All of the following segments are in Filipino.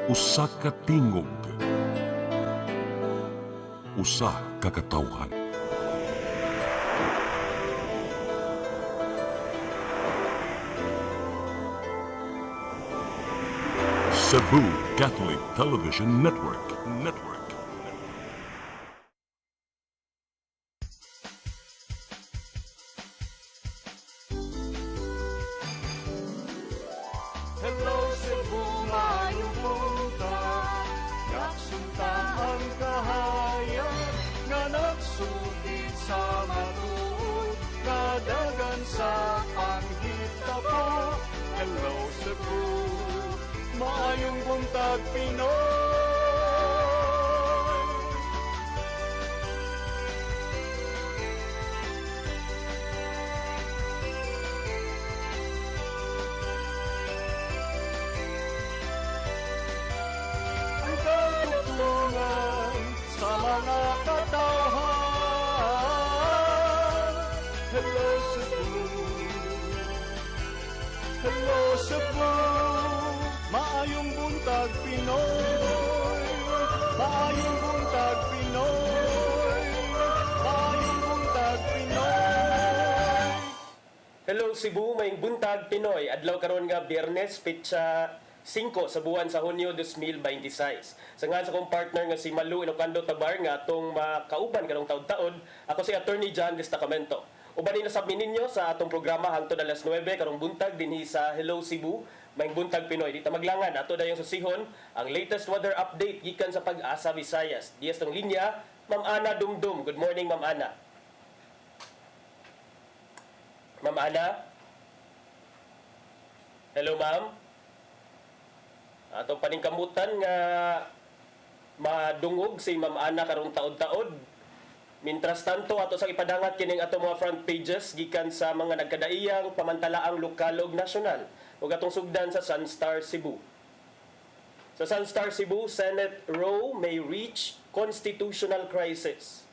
Usa ka tingog, usa ka katawhan. Cebu Catholic Television Network. Hello Cebu, maayong buntag. Yaksunta ang kahayag nga nagsugid sa matuod, kadagan sa panghita po. Hello Cebu, maayong buntag Pinoy. Tulungan sa mga katawhan. Hello Cebu, hello Cebu, maayong buntag Pinoy, maayong buntag Pinoy, maayong buntag Pinoy. Hello Cebu, maayong buntag Pinoy. Adlaw karon nga Biyernes, petsa 5 sa buwan sa Hunyo 2026. Sa nga sa kong partner nga si Malu Ilocando Tabar nga atong makauban karong taon-taon, ako si Attorney John Destacamento. Ubanin na sabmin ninyo sa atong programa hangtod alas 9 karong buntag dinhi sa Hello Cebu, maayong buntag Pinoy. Di ta maglangan ato dayong susihon ang latest weather update gikan sa Pag-asa Visayas. Diyas tong linya, Ma'am Ana Dumdum. Good morning, Ma'am Ana. Ma'am Ana? Hello, Ma'am? Atong paningkamutan nga madungog si Ma'am Ana karong taod-taod. Mintras tanto ato sa ipadangat kining ato mga front pages gikan sa mga nagkadaiyang pamantalaang lokal ug nasyonal ug atong sugdan sa Sunstar Cebu. Sa Sunstar Cebu, Senate row may reach constitutional crisis.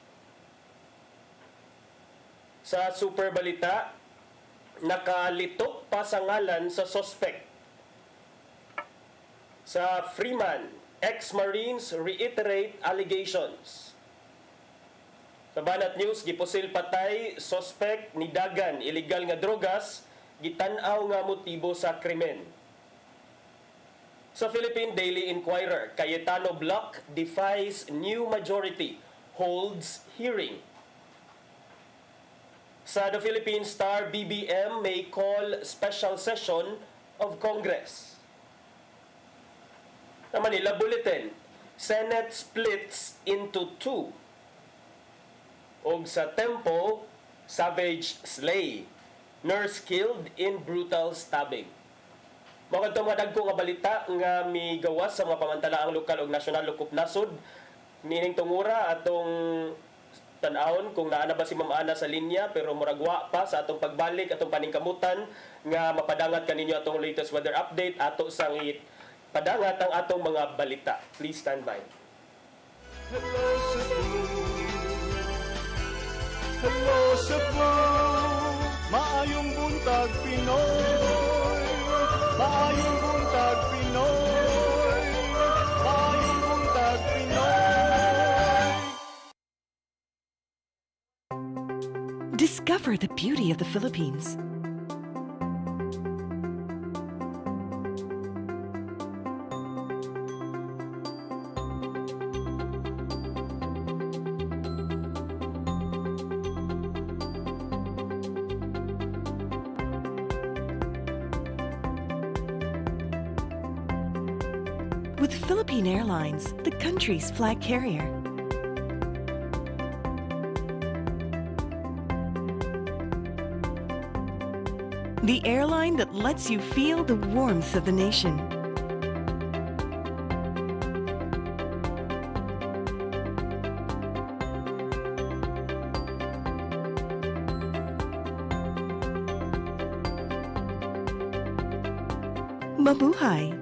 Sa Super Balita, nakalitok pa sa ngalan sa suspect. Sa Freeman, ex-Marines reiterate allegations. Sa Banat News, gipusil patay, suspect ni dagan illegal nga drogas, gitan-aw nga motibo sa krimen. Sa Philippine Daily Inquirer, Cayetano Block defies new majority, holds hearing. Sa The Philippine Star, BBM may call special session of Congress. Sa Manila Bulletin, Senate splits into two. Og sa Tempo, savage slay. Nurse killed in brutal stabbing. Mga itong mga dagko nga balita nga migawas sa mga pamantalaang lokal ug nasyonal lukop nasod. Nining tungura atong tan-awon kung naa na ba si Ma'am Ana sa linya, pero muragwa pa sa atong pagbalik, atong paningkamutan nga mapadangat kaninyo atong latest weather update ato sang padangat ang atong mga balita. Please stand by. Hello Cebu, hello Cebu, maayong buntag Pinoy, maayong buntag Pinoy, maayong buntag Pinoy. Discover the beauty of the Philippines. With Philippine Airlines, the country's flag carrier. The airline that lets you feel the warmth of the nation. Mabuhay!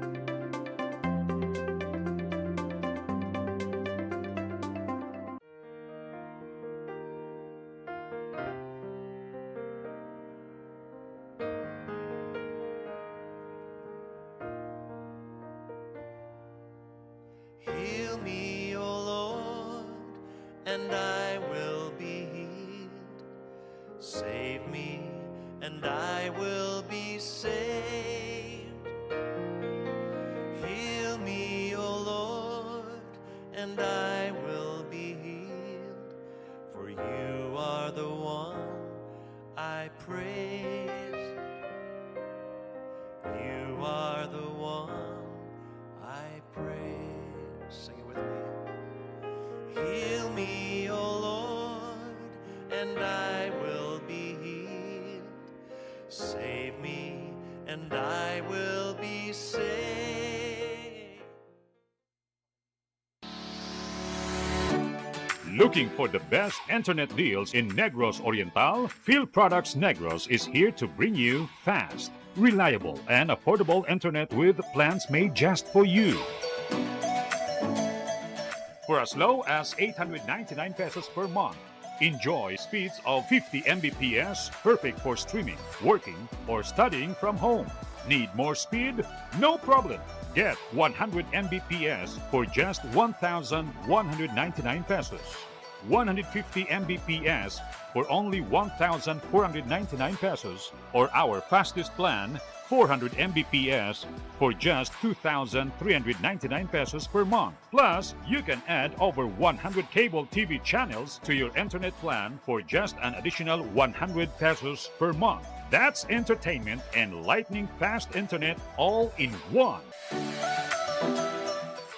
I will be safe. Looking for the best internet deals in Negros Oriental? Field Products Negros is here to bring you fast, reliable, and affordable internet with plans made just for you. For as low as 899 pesos per month, enjoy speeds of 50 Mbps, perfect for streaming, working, or studying from home. Need more speed? No problem. Get 100 Mbps for just 1,199 pesos. 150 Mbps for only 1,499 pesos, or our fastest plan, 400 Mbps for just 2,399 pesos per month. Plus, you can add over 100 cable TV channels to your internet plan for just an additional 100 pesos per month. That's entertainment and lightning fast internet all in one.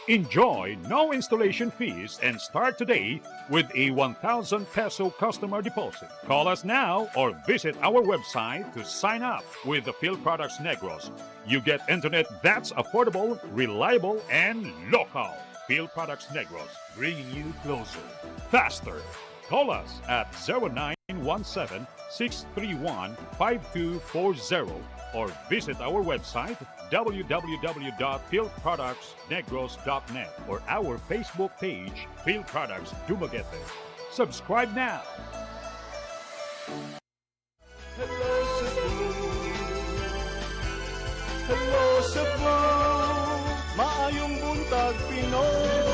Enjoy no installation fees and start today with a 1,000 peso customer deposit. Call us now or visit our website to sign up with the Field Products Negros. You get internet that's affordable, reliable, and local. Field Products Negros, bringing you closer, faster. Call us at 0917-631-5240 or visit our website www.fieldproductsnegros.net or our Facebook page, Field Products Dumaguete. Subscribe now. Hello Cebu, hello Cebu, maayong buntag Pinoy,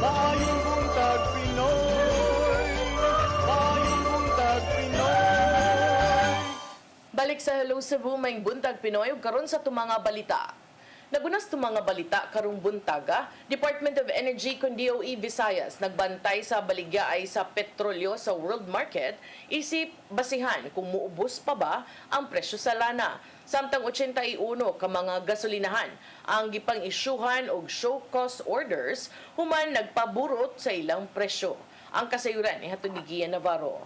maayong buntag Pinoy, maayong buntag Pinoy. Balik sa Hello Cebu, may buntag Pinoy ug karon sa tumanga balita. Nagunas tumanga balita karong buntaga, Department of Energy kun DOE Visayas nagbantay sa baligya ay sa petrolyo sa world market isip basihan kung muubos pa ba ang presyo sa lana. Samtang 81 ka mga gasolinahan ang gipang-isyuhan og show cause orders human nagpaburot sa ilang presyo. Ang kasayuran ni hatod ni Gian Navarro.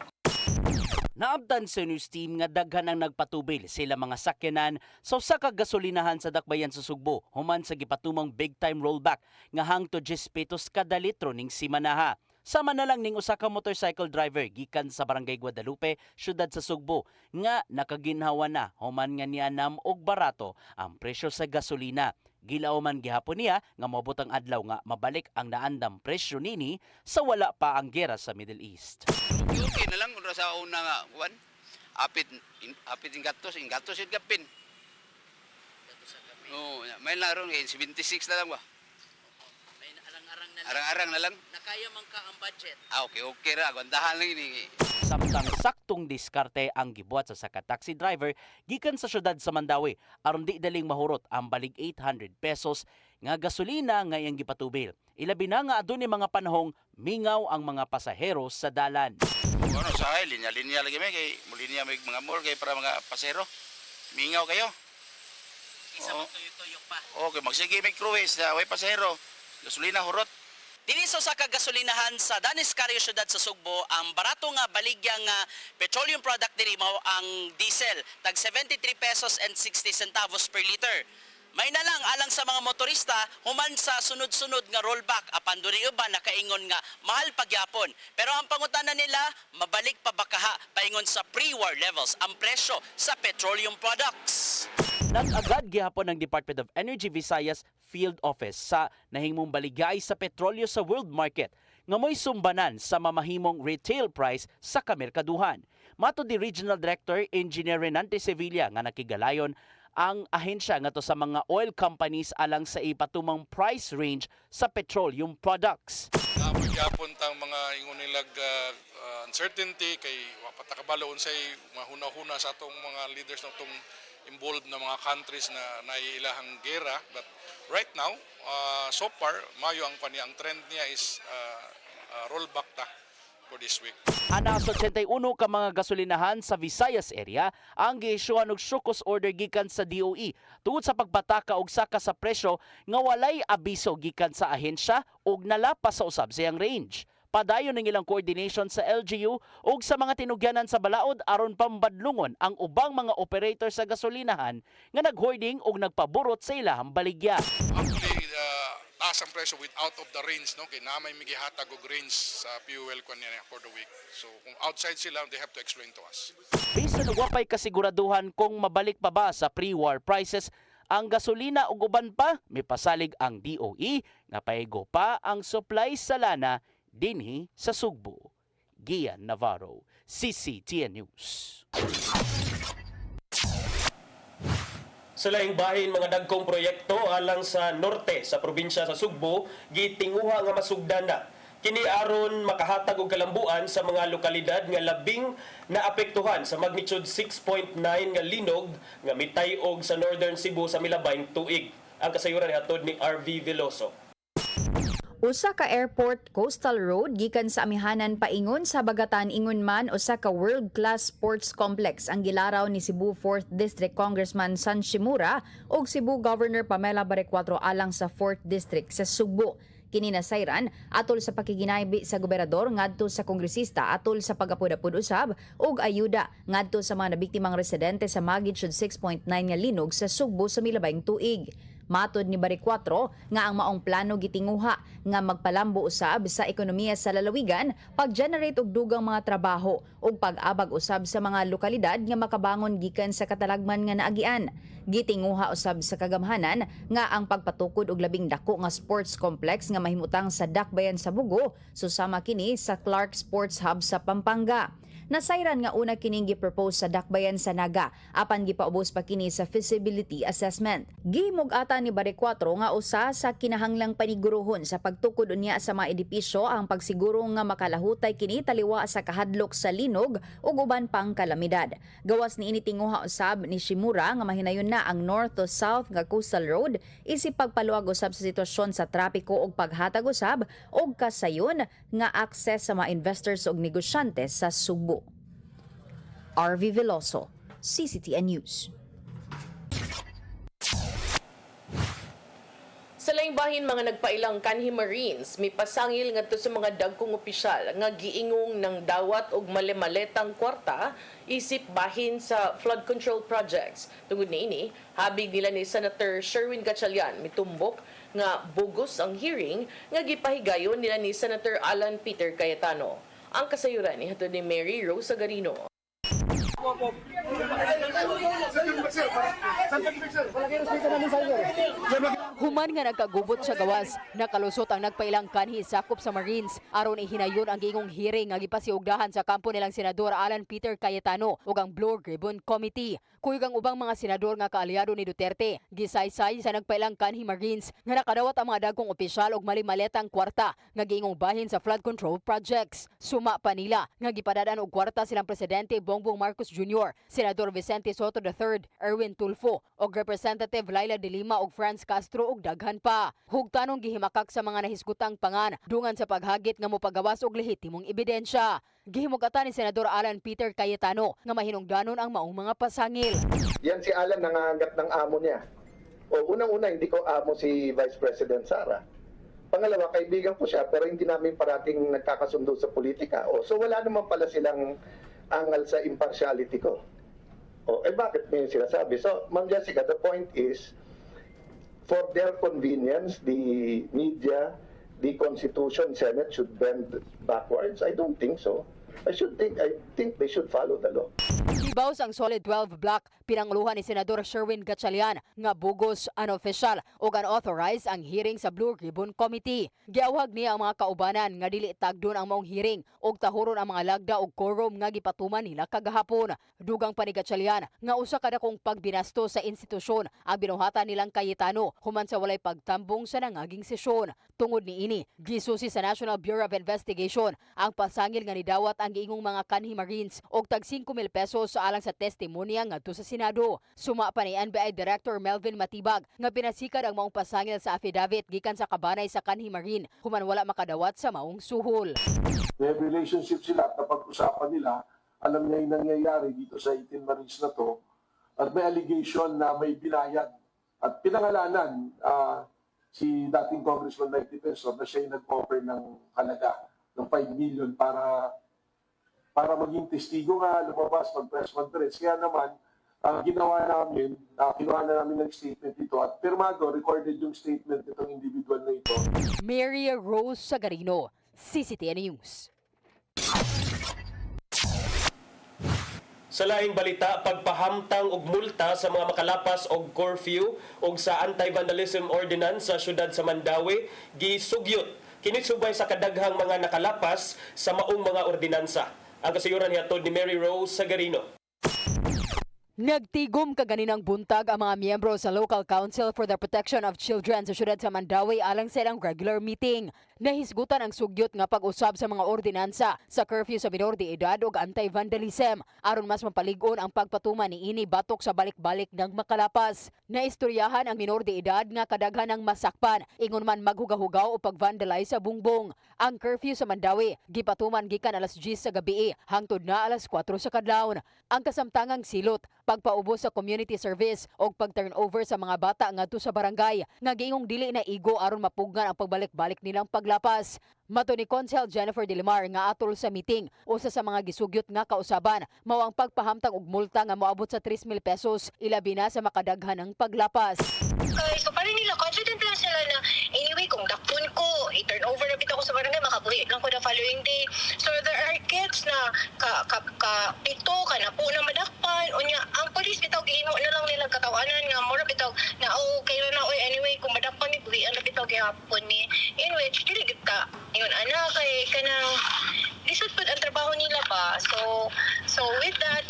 Naabdan sa news team nga daghan ang nagpatubil sila mga sakyanan sa usa ka gasolinahan sa Dakbayan sa Sugbo human sa gipatumang big time rollback nga hangtod 10 pesos kada litro ning simanaha. Sama na lang ning usa ka motorcycle driver gikan sa Barangay Guadalupe, syudad sa Sugbo nga nakaginhawa na human nga nianam og barato ang presyo sa gasolina. Gilaw man gihapon niya nga moabot ang adlaw nga mabalik ang naandam presyo nini sa wala pa ang gera sa Middle East. Okay na lang kung sa una nga kuan. Apit ingatos yung gapin. Oo, may laron 76 na lang ba? May arang-arang na lang. Arang-arang na lang. Nakaya man ka ang budget. Okay ra, gandahan lang ini. Samtang saktong diskarte ang gibuhat sa saka taxi driver gikan sa syudad sa Mandawi aron di daling mahurot ang balig 800 pesos nga gasolina nga iyang gipatubil. Ilabi na nga adun ni mga panahong mingaw ang mga pasahero sa dalan. Ano sa linya lagi may kay mulinya may mga more kay para mga pasero. Mingaw kayo. Isa man tuyok pa. Okay, magsige may cruise way pasero. Gasolina hurot. Dili sa gasolinahan sa Daniscario syudad sa Sugbo, ang barato nga baligyang petroleum product diri mao ang diesel tag 73 pesos and 60 centavos per liter. May na lang alang sa mga motorista human sa sunod-sunod nga rollback apan duri uban nakaingon nga mahal pagyapon. Pero ang pangutana nila mabalik pa bakaha paingon sa pre-war levels ang presyo sa petroleum products. Nag-agad gihapon ng Department of Energy Visayas Field Office sa nahimong baligay sa petrolyo sa world market nga mo'y sumbanan sa mamahimong retail price sa kamerkaduhan. Mato di Regional Director Engineer Renante Sevilla nga nakigalayon ang ahensya nga to sa mga oil companies alang sa ipatumang price range sa petroleum products. Magyapon tang mga ingon nilag uncertainty kay wapatakabalo unsay mahuna-huna sa atong mga leaders ng tong involved na mga countries na naiilahang gera, but right now so far mayo ang trend niya is rollback ta for this week. Ana sa 81 ka mga gasolinahan sa Visayas area ang giisyuhan og shukos order gikan sa DOE tungod sa pagbataka og saka sa presyo nga walay abiso gikan sa ahensya ug nalapas sa usab siyang range. padayon ng ilang coordination sa LGU ug sa mga tinugyanan sa balaod aron pambadlungon ang ubang mga operator sa gasolinahan nga naghoarding ug nagpaburot sa ilahang baligya. Actually, taas ang presyo with out of the range, no? Kaya na may migihatag og range sa fuel kwan niya for the week. So kung outside sila, they have to explain to us. Bisan wapay kasiguraduhan kung mabalik pa ba sa pre-war prices ang gasolina ug uban pa, may pasalig ang DOE nga paigo pa ang supply sa lana dinhi sa Sugbo. Gian Navarro, CCTN News. Sa laing bahin mga dagkong proyekto alang sa norte sa probinsya sa Sugbo, gitinguha nga masugdan na. Kini aron makahatag og kalambuan sa mga lokalidad nga labing naapektuhan sa magnitude 6.9 nga linog nga mitay-og sa Northern Cebu sa milabayng tuig. Ang kasayuran hatod ni RV Veloso. Usa ka airport coastal road gikan sa amihanan paingon sa Bagatan ingon man usa ka world-class sports complex ang gilaraw ni Cebu 4th District Congressman San Shimura ug Cebu Governor Pamela Barecuatro alang sa 4th District sa Sugbo. Kini nasayran atol sa pakiginaybi sa gobernador ngadto sa kongresista atol sa pag-apod-apod usab ug ayuda ngadto sa mga nabiktimang residente sa magnitude 6.9 nga linog sa Sugbo sa milabayng tuig. Matod ni Barecuatro nga ang maong plano gitinguha nga magpalambo usab sa ekonomiya sa lalawigan, pag-generate og dugang mga trabaho ug pag-abag usab sa mga lokalidad nga makabangon gikan sa katalagman nga naagian. Gitinguha usab sa kagamhanan nga ang pagpatukod og labing dako nga sports complex nga mahimutang sa Dakbayan sa Bugo, susama kini sa Clark Sports Hub sa Pampanga. Nasayran nga una kining gi-propose sa Dakbayan sa Naga apan gipaubos pa kini sa feasibility assessment. Gihimog ata ni Barecuatro nga usa sa kinahanglang paniguruhon sa pagtukod unya sa mga edipisyo ang pagsiguro nga makalahutay kini taliwa sa kahadlok sa linog ug uban pang kalamidad. Gawas ni initinguha usab ni Shimura nga mahinayon na ang north to south nga coastal road isip pagpaluwag usab sa sitwasyon sa trapiko ug paghatag usab og kasayon nga akses sa mga investors ug negosyante sa Sugbo. RV Veloso, CCTN News. Sa laing bahin mga nagpailang kanhi Marines, may pasangil ngadto sa mga dagkong opisyal nga giingong ng dawat og male-maletang kwarta isip bahin sa flood control projects. Tungod niini, habig nila ni Senator Sherwin Gatchalian mitumbok nga bogus ang hearing nga gipahigayon nila ni Senator Alan Peter Cayetano. Ang kasayuran ni hatod ni Mary Rose Agarino. Human nga nagkagubot sa gawas, nakalusot ang nagpailang kanhi sakop sa Marines aron ihinayon ang gingong hearing nga gipasiugdahan sa kampo nilang Senador Alan Peter Cayetano ug ang Blue Ribbon Committee. Kuyog ang ubang mga senador nga kaalyado ni Duterte, gisaysay sa nagpailang kanhi Marines nga nakadawat ang mga dagkong opisyal og mali-maletang kwarta nga gingong bahin sa flood control projects. Suma pa nila nga gipadadaan og kwarta silang Presidente Bongbong Marcos Jr., Senador Vicente Soto III, Erwin Tulfo og Representative Laila de Lima og Franz Castro ug daghan pa. Hugtanong gihimakak sa mga nahisgutang pangan dungan sa paghagit nga mopagawas og lehitimong ebidensya. Gihimugatan ni Senador Alan Peter Cayetano nga mahinungdanon ang maong mga pasangil. Yan si Alan nangangagat ng amo niya. O unang-una hindi ko amo si Vice President Sara. Pangalawa, kaibigan ko siya pero hindi namin parating nagkakasundo sa politika. O so wala naman pala silang angal sa impartiality ko. O bakit may sinasabi? So Ma'am Jessica, the point is for their convenience, the media, the Constitution, Senate should bend backwards. I don't think so. I think they should follow the law. Gibaws ang Solid 12 Block, pinanguluhan ni Senador Sherwin Gatchalian nga bugos, unofficial ug unauthorized ang hearing sa Blue Ribbon Committee. Giawhag niya ang mga kaubanan nga dili tagdon ang maong hearing ug tahuron ang mga lagda ug quorum nga gipatuman nila kagahapon. Dugang pa ni Gatchalian nga usa ka dakong pagbinasto sa institusyon ang binuhatan nilang Cayetano human sa walay pagtambong sa nangaging sesyon. Tungod niini, gisusi sa National Bureau of Investigation ang pasangil nga nidawat ang giingong mga kanhi Marines og tag 5,000 pesos alang sa testimonya ngadto sa Senado. Suma pa ni NBI Director Melvin Matibag nga pinasikad ang maong pasangil sa affidavit gikan sa kabanay sa kanhi Marine human wala makadawat sa maong suhol. May relationship sila at napag-usapan nila, alam niya yung nangyayari dito sa 18 Marines na to at may allegation na may binayad at pinangalanan si dating Congressman Mike Defensor na siya yung nag-offer ng halaga ng 5 million para maging testigo nga, lumabas, mag-press conference. Kaya naman, ginawa namin, kinuha na namin ng statement ito at pirmado, recorded yung statement nitong individual na ito. Mary Rose Sagarino, CCTN News. Sa laing balita, pagpahamtang og multa sa mga makalapas og curfew og sa anti-vandalism ordinance sa syudad sa Mandawi gisugyot kini subay sa kadaghang mga nakalapas sa maong mga ordinansa. Ang kasayuran hiatod ni Mary Rose Sagarino. Nagtigom kaganinang buntag ang mga miyembro sa Local Council for the Protection of Children sa syudad sa Mandawi alang sa ilang regular meeting. Nahisgutan ang sugyot nga pag-usab sa mga ordinansa sa curfew sa minor de edad ug anti-vandalism aron mas mapalig-on ang pagpatuman niini batok sa balik-balik ng makalapas. Naistoryahan ang minor de edad nga kadaghan ng masakpan ingon man maghugahugaw o pag-vandalize sa bungbong. Ang curfew sa Mandawi gipatuman gikan alas 10 sa gabi hangtod na alas 4 sa kadlawon. Ang kasamtangang silot pagpaubos sa community service o pag-turnover sa mga bata ngadto sa barangay nga giingong dili na igo aron mapugnan ang pagbalik-balik nilang paglapas. Mato ni Consel Jennifer Dilimar nga atol sa meeting, usa sa mga gisugyot nga kausaban mao ang pagpahamtang og multa nga moabot sa 3,000 pesos ilabi na sa makadaghan ng paglapas. Okay, so parang nila confident lang sila na anyway kung dakpon ko, i-turn over na bitaw ko sa barangay, makabuhi lang ko the following day. So there are kids na pito ka na po na madakpan unya ang police bitaw gihimo na lang nila katawanan nga mura bitaw na okay na oy anyway kung madakpan ni buhi ang bitaw gihapon ni in which dili gid ka yun ana kay kanang lisod pud ang trabaho nila ba. So with that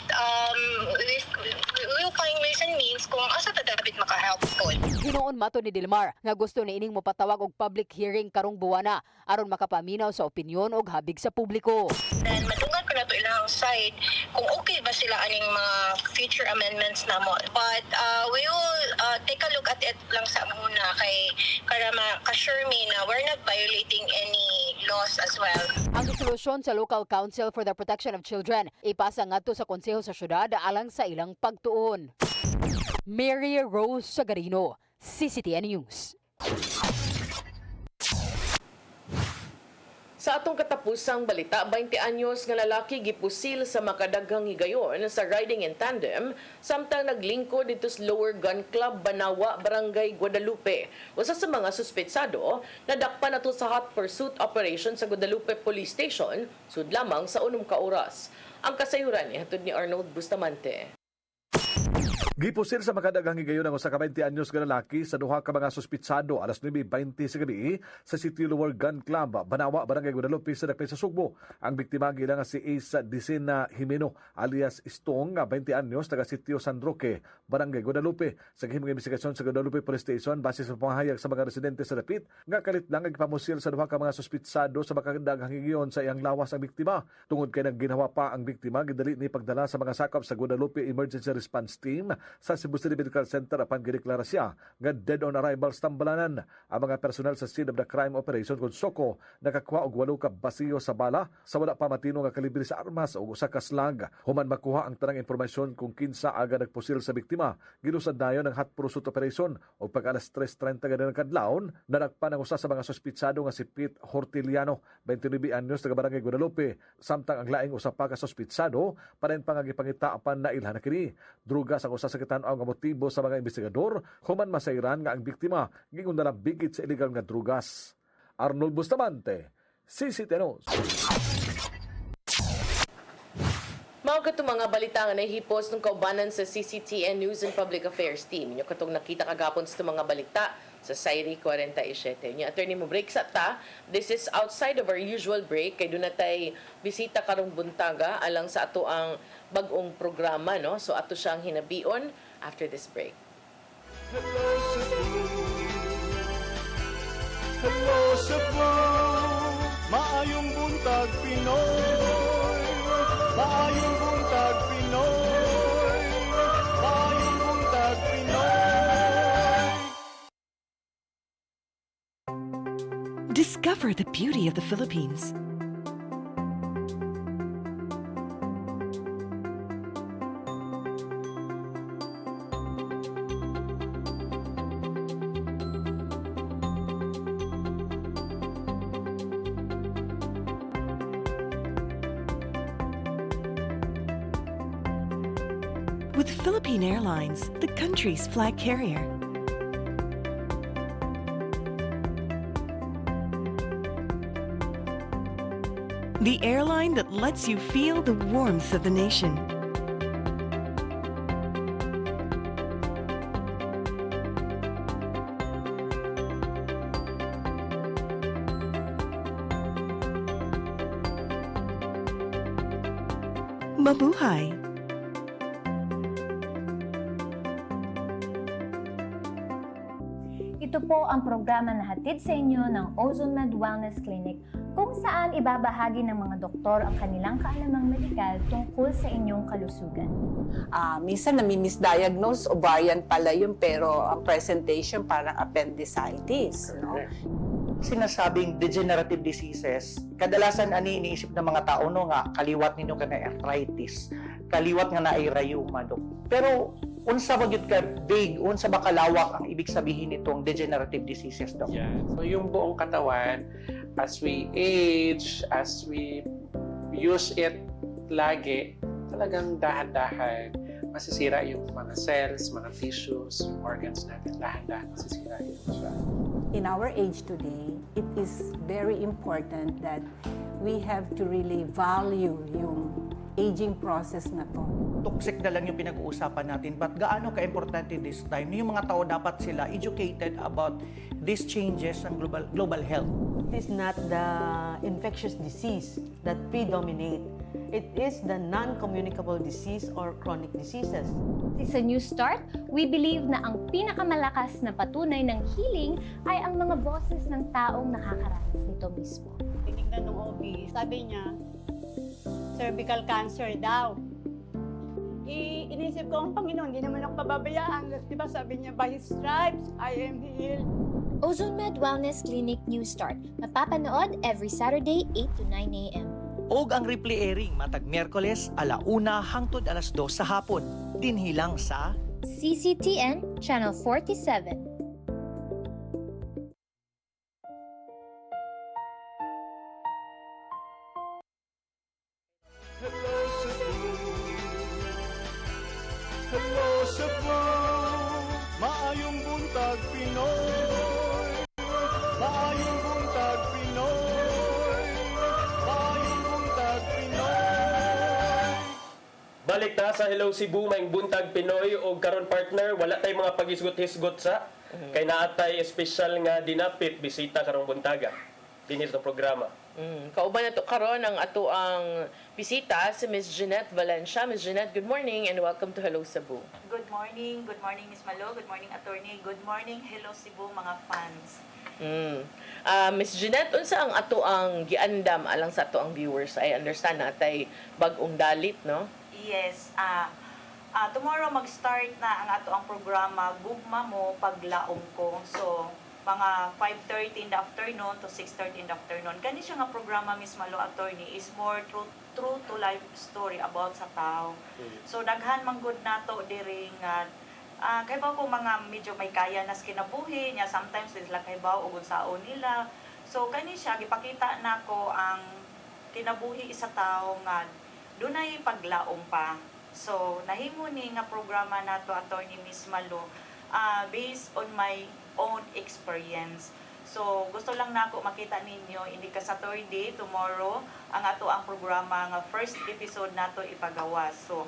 we will find ways and means kung asa ta dapat maka-help po. Hinuon mato ni Dilmar nga gusto niining mopatawag og public hearing karong buwana aron makapaminaw sa opinyon og habig sa publiko. Then madunggan ko na to ilang side kung okay ba sila aning mga future amendments na mo. But we will take a look at it lang sa muna kay para ma-assure me na we're not violating any laws as well. Ang resolusyon sa Local Council for the Protection of Children ipasa ngadto sa Konseho sa Syudad alang sa ilang pagtuon. Mary Rose Sagarino, CCTN News. Sa atong katapusang balita, 20 anyos nga lalaki gipusil sa makadaghang higayon sa riding in tandem samtang naglingkod dito sa Lower Gun Club, Banawa, Barangay Guadalupe. Usa sa mga suspetsado nadakpan nato sa hot pursuit operation sa Guadalupe Police Station sud lamang sa 6 ka oras. Ang kasayuran ihatod ni Arnold Bustamante. Gipusil sa makadaghang higayon ang usa ka 20 anyos nga lalaki sa duha ka mga suspitsado alas 9:20 sa gabi sa City Lower Gun Club, Banawa, Barangay Guadalupe sa Dakpay sa Sugbo. Ang biktima gila nga si Ace Dicena Jimeno alias Istong, 20 anyos, taga Sitio San Roque, Barangay Guadalupe. Sa gihimong investigasyon sa Guadalupe Police Station base sa pamahayag sa mga residente sa dapit nga kalit lang nagpamusil sa duha ka mga suspitsado sa makadaghang higayon sa iyang lawas ang biktima. Tungod kay nagginawa pa ang biktima, gidali ni pagdala sa mga sakop sa Guadalupe Emergency Response Team sa Cebu City Medical Center apan gideklara siya nga dead on arrival sa Tambalanan. Ang mga personal sa scene of the crime operation kung soko nakakuha og 8 ka basiyo sa bala sa wala pa matino nga kalibre sa armas o usa ka slag. Human makuha ang tanang impormasyon kung kinsa aga nagpusil sa biktima, gilusad dayon ang hot pursuit operation o pag alas 3:30 ganang kadlawon nadakpan ang usa sa mga suspitsado nga si Pete Hortiliano, 29 anyos, taga Barangay Guadalupe, samtang ang laing usa pa ka suspitsado panen pangagipangita apan nailhan na kini. Drugas ang usa sa kitan-aw nga motibo sa mga investigador, human masayran nga ang biktima gingon na bigit sa illegal nga drugas. Arnold Bustamante, CCTN News. Mao katong mga balita nga nahipos ng kaubanan sa CCTN News and Public Affairs Team. Inyo katong nakita kagapon sa mga balita sa Sairi 47. Nya attorney mo break sa ta. This is outside of our usual break kay dunay bisita karong buntaga alang sa ato ang bag-ong programa, no? So ato siyang hinabion after this break. Hello Cebu, hello Cebu, maayong buntag Pinoy, maayong buntag Pinoy, maayong buntag Pinoy. Discover the beauty of the Philippines. with Philippine Airlines, the country's flag carrier. The airline that lets you feel the warmth of the nation. Mabuhay! Ito po ang programa na hatid sa inyo ng OzoneMed Wellness Clinic kung saan ibabahagi ng mga doktor ang kanilang kaalamang medikal tungkol sa inyong kalusugan. Minsan nami-misdiagnose, ovarian pala yun, pero ang presentation parang appendicitis. No? Sinasabing degenerative diseases, kadalasan ani iniisip ng mga tao no nga kaliwat ninyo ka na arthritis, kaliwat nga na ay rheuma no. Pero unsa ba gyud ka vague, unsa ba kalawak ang ibig sabihin nitong degenerative diseases daw? Yeah. So yung buong katawan, as we age, as we use it lagi, talagang dahan-dahan masisira yung mga cells, mga tissues, yung organs natin, dahan-dahan masisira yun siya. In our age today, it is very important that we have to really value yung aging process na to. Toxic na lang yung pinag-uusapan natin, but gaano ka-importante this time? Yung mga tao dapat sila educated about these changes ng global health. It is not the infectious disease that predominate. It is the non-communicable disease or chronic diseases. Sa New Start, we believe na ang pinakamalakas na patunay ng healing ay ang mga boses ng taong nakakaranas nito mismo. Tinignan ng OB, sabi niya, cervical cancer daw. Inisip ko, ang Panginoon, hindi naman ako pababayaan. Di ba sabi niya, by His stripes, I am healed. OzoneMed Wellness Clinic New Start. Mapapanood every Saturday, 8 to 9 a.m. Og ang replay airing matag Miyerkules 1:00 hangtod 2:00 sa hapon. Dinhilang sa CCTN Channel 47. Hello Cebu, hello Cebu, maayong buntag Pinoy, maayong buntag Pinoy, maayong buntag Pinoy. Balik ta sa Hello Cebu, maing buntag Pinoy o karon partner, wala tay mga pagisgot-hisgot sa kay naatay espesyal nga dinapit bisita karong buntaga dinhi sa programa. Kauban na to karon ang ato ang bisita si Ms. Jeanette Valencia. Ms. Jeanette, good morning and welcome to Hello Cebu. Good morning Ms. Malo, good morning attorney, good morning Hello Cebu mga fans. Ms. Jeanette, unsa ang ato ang giandam alang sa ato ang viewers? I understand natay bag-ong dalit, no? Yes, tomorrow mag-start na ang ato ang programa Gugma Mo Paglaom Ko. So, mga 5:30 in the afternoon to 6:30 in the afternoon. Kani siya nga programa, Miss Malo Attorney, is more true to life story about sa tao. So, daghan man gud nato diri nga kay ba ko mga medyo may kaya nas kinabuhi niya, sometimes sila kay ba ug unsaon nila. So, kani siya gipakita nako ang kinabuhi sa tao nga dunay paglaom pa. So, nahimo ni nga programa nato Attorney Miss Malo based on my own experience. So, gusto lang nako makita ninyo, hindi ka Saturday, tomorrow, ang ato ang programa nga first episode nato ipagawas. So,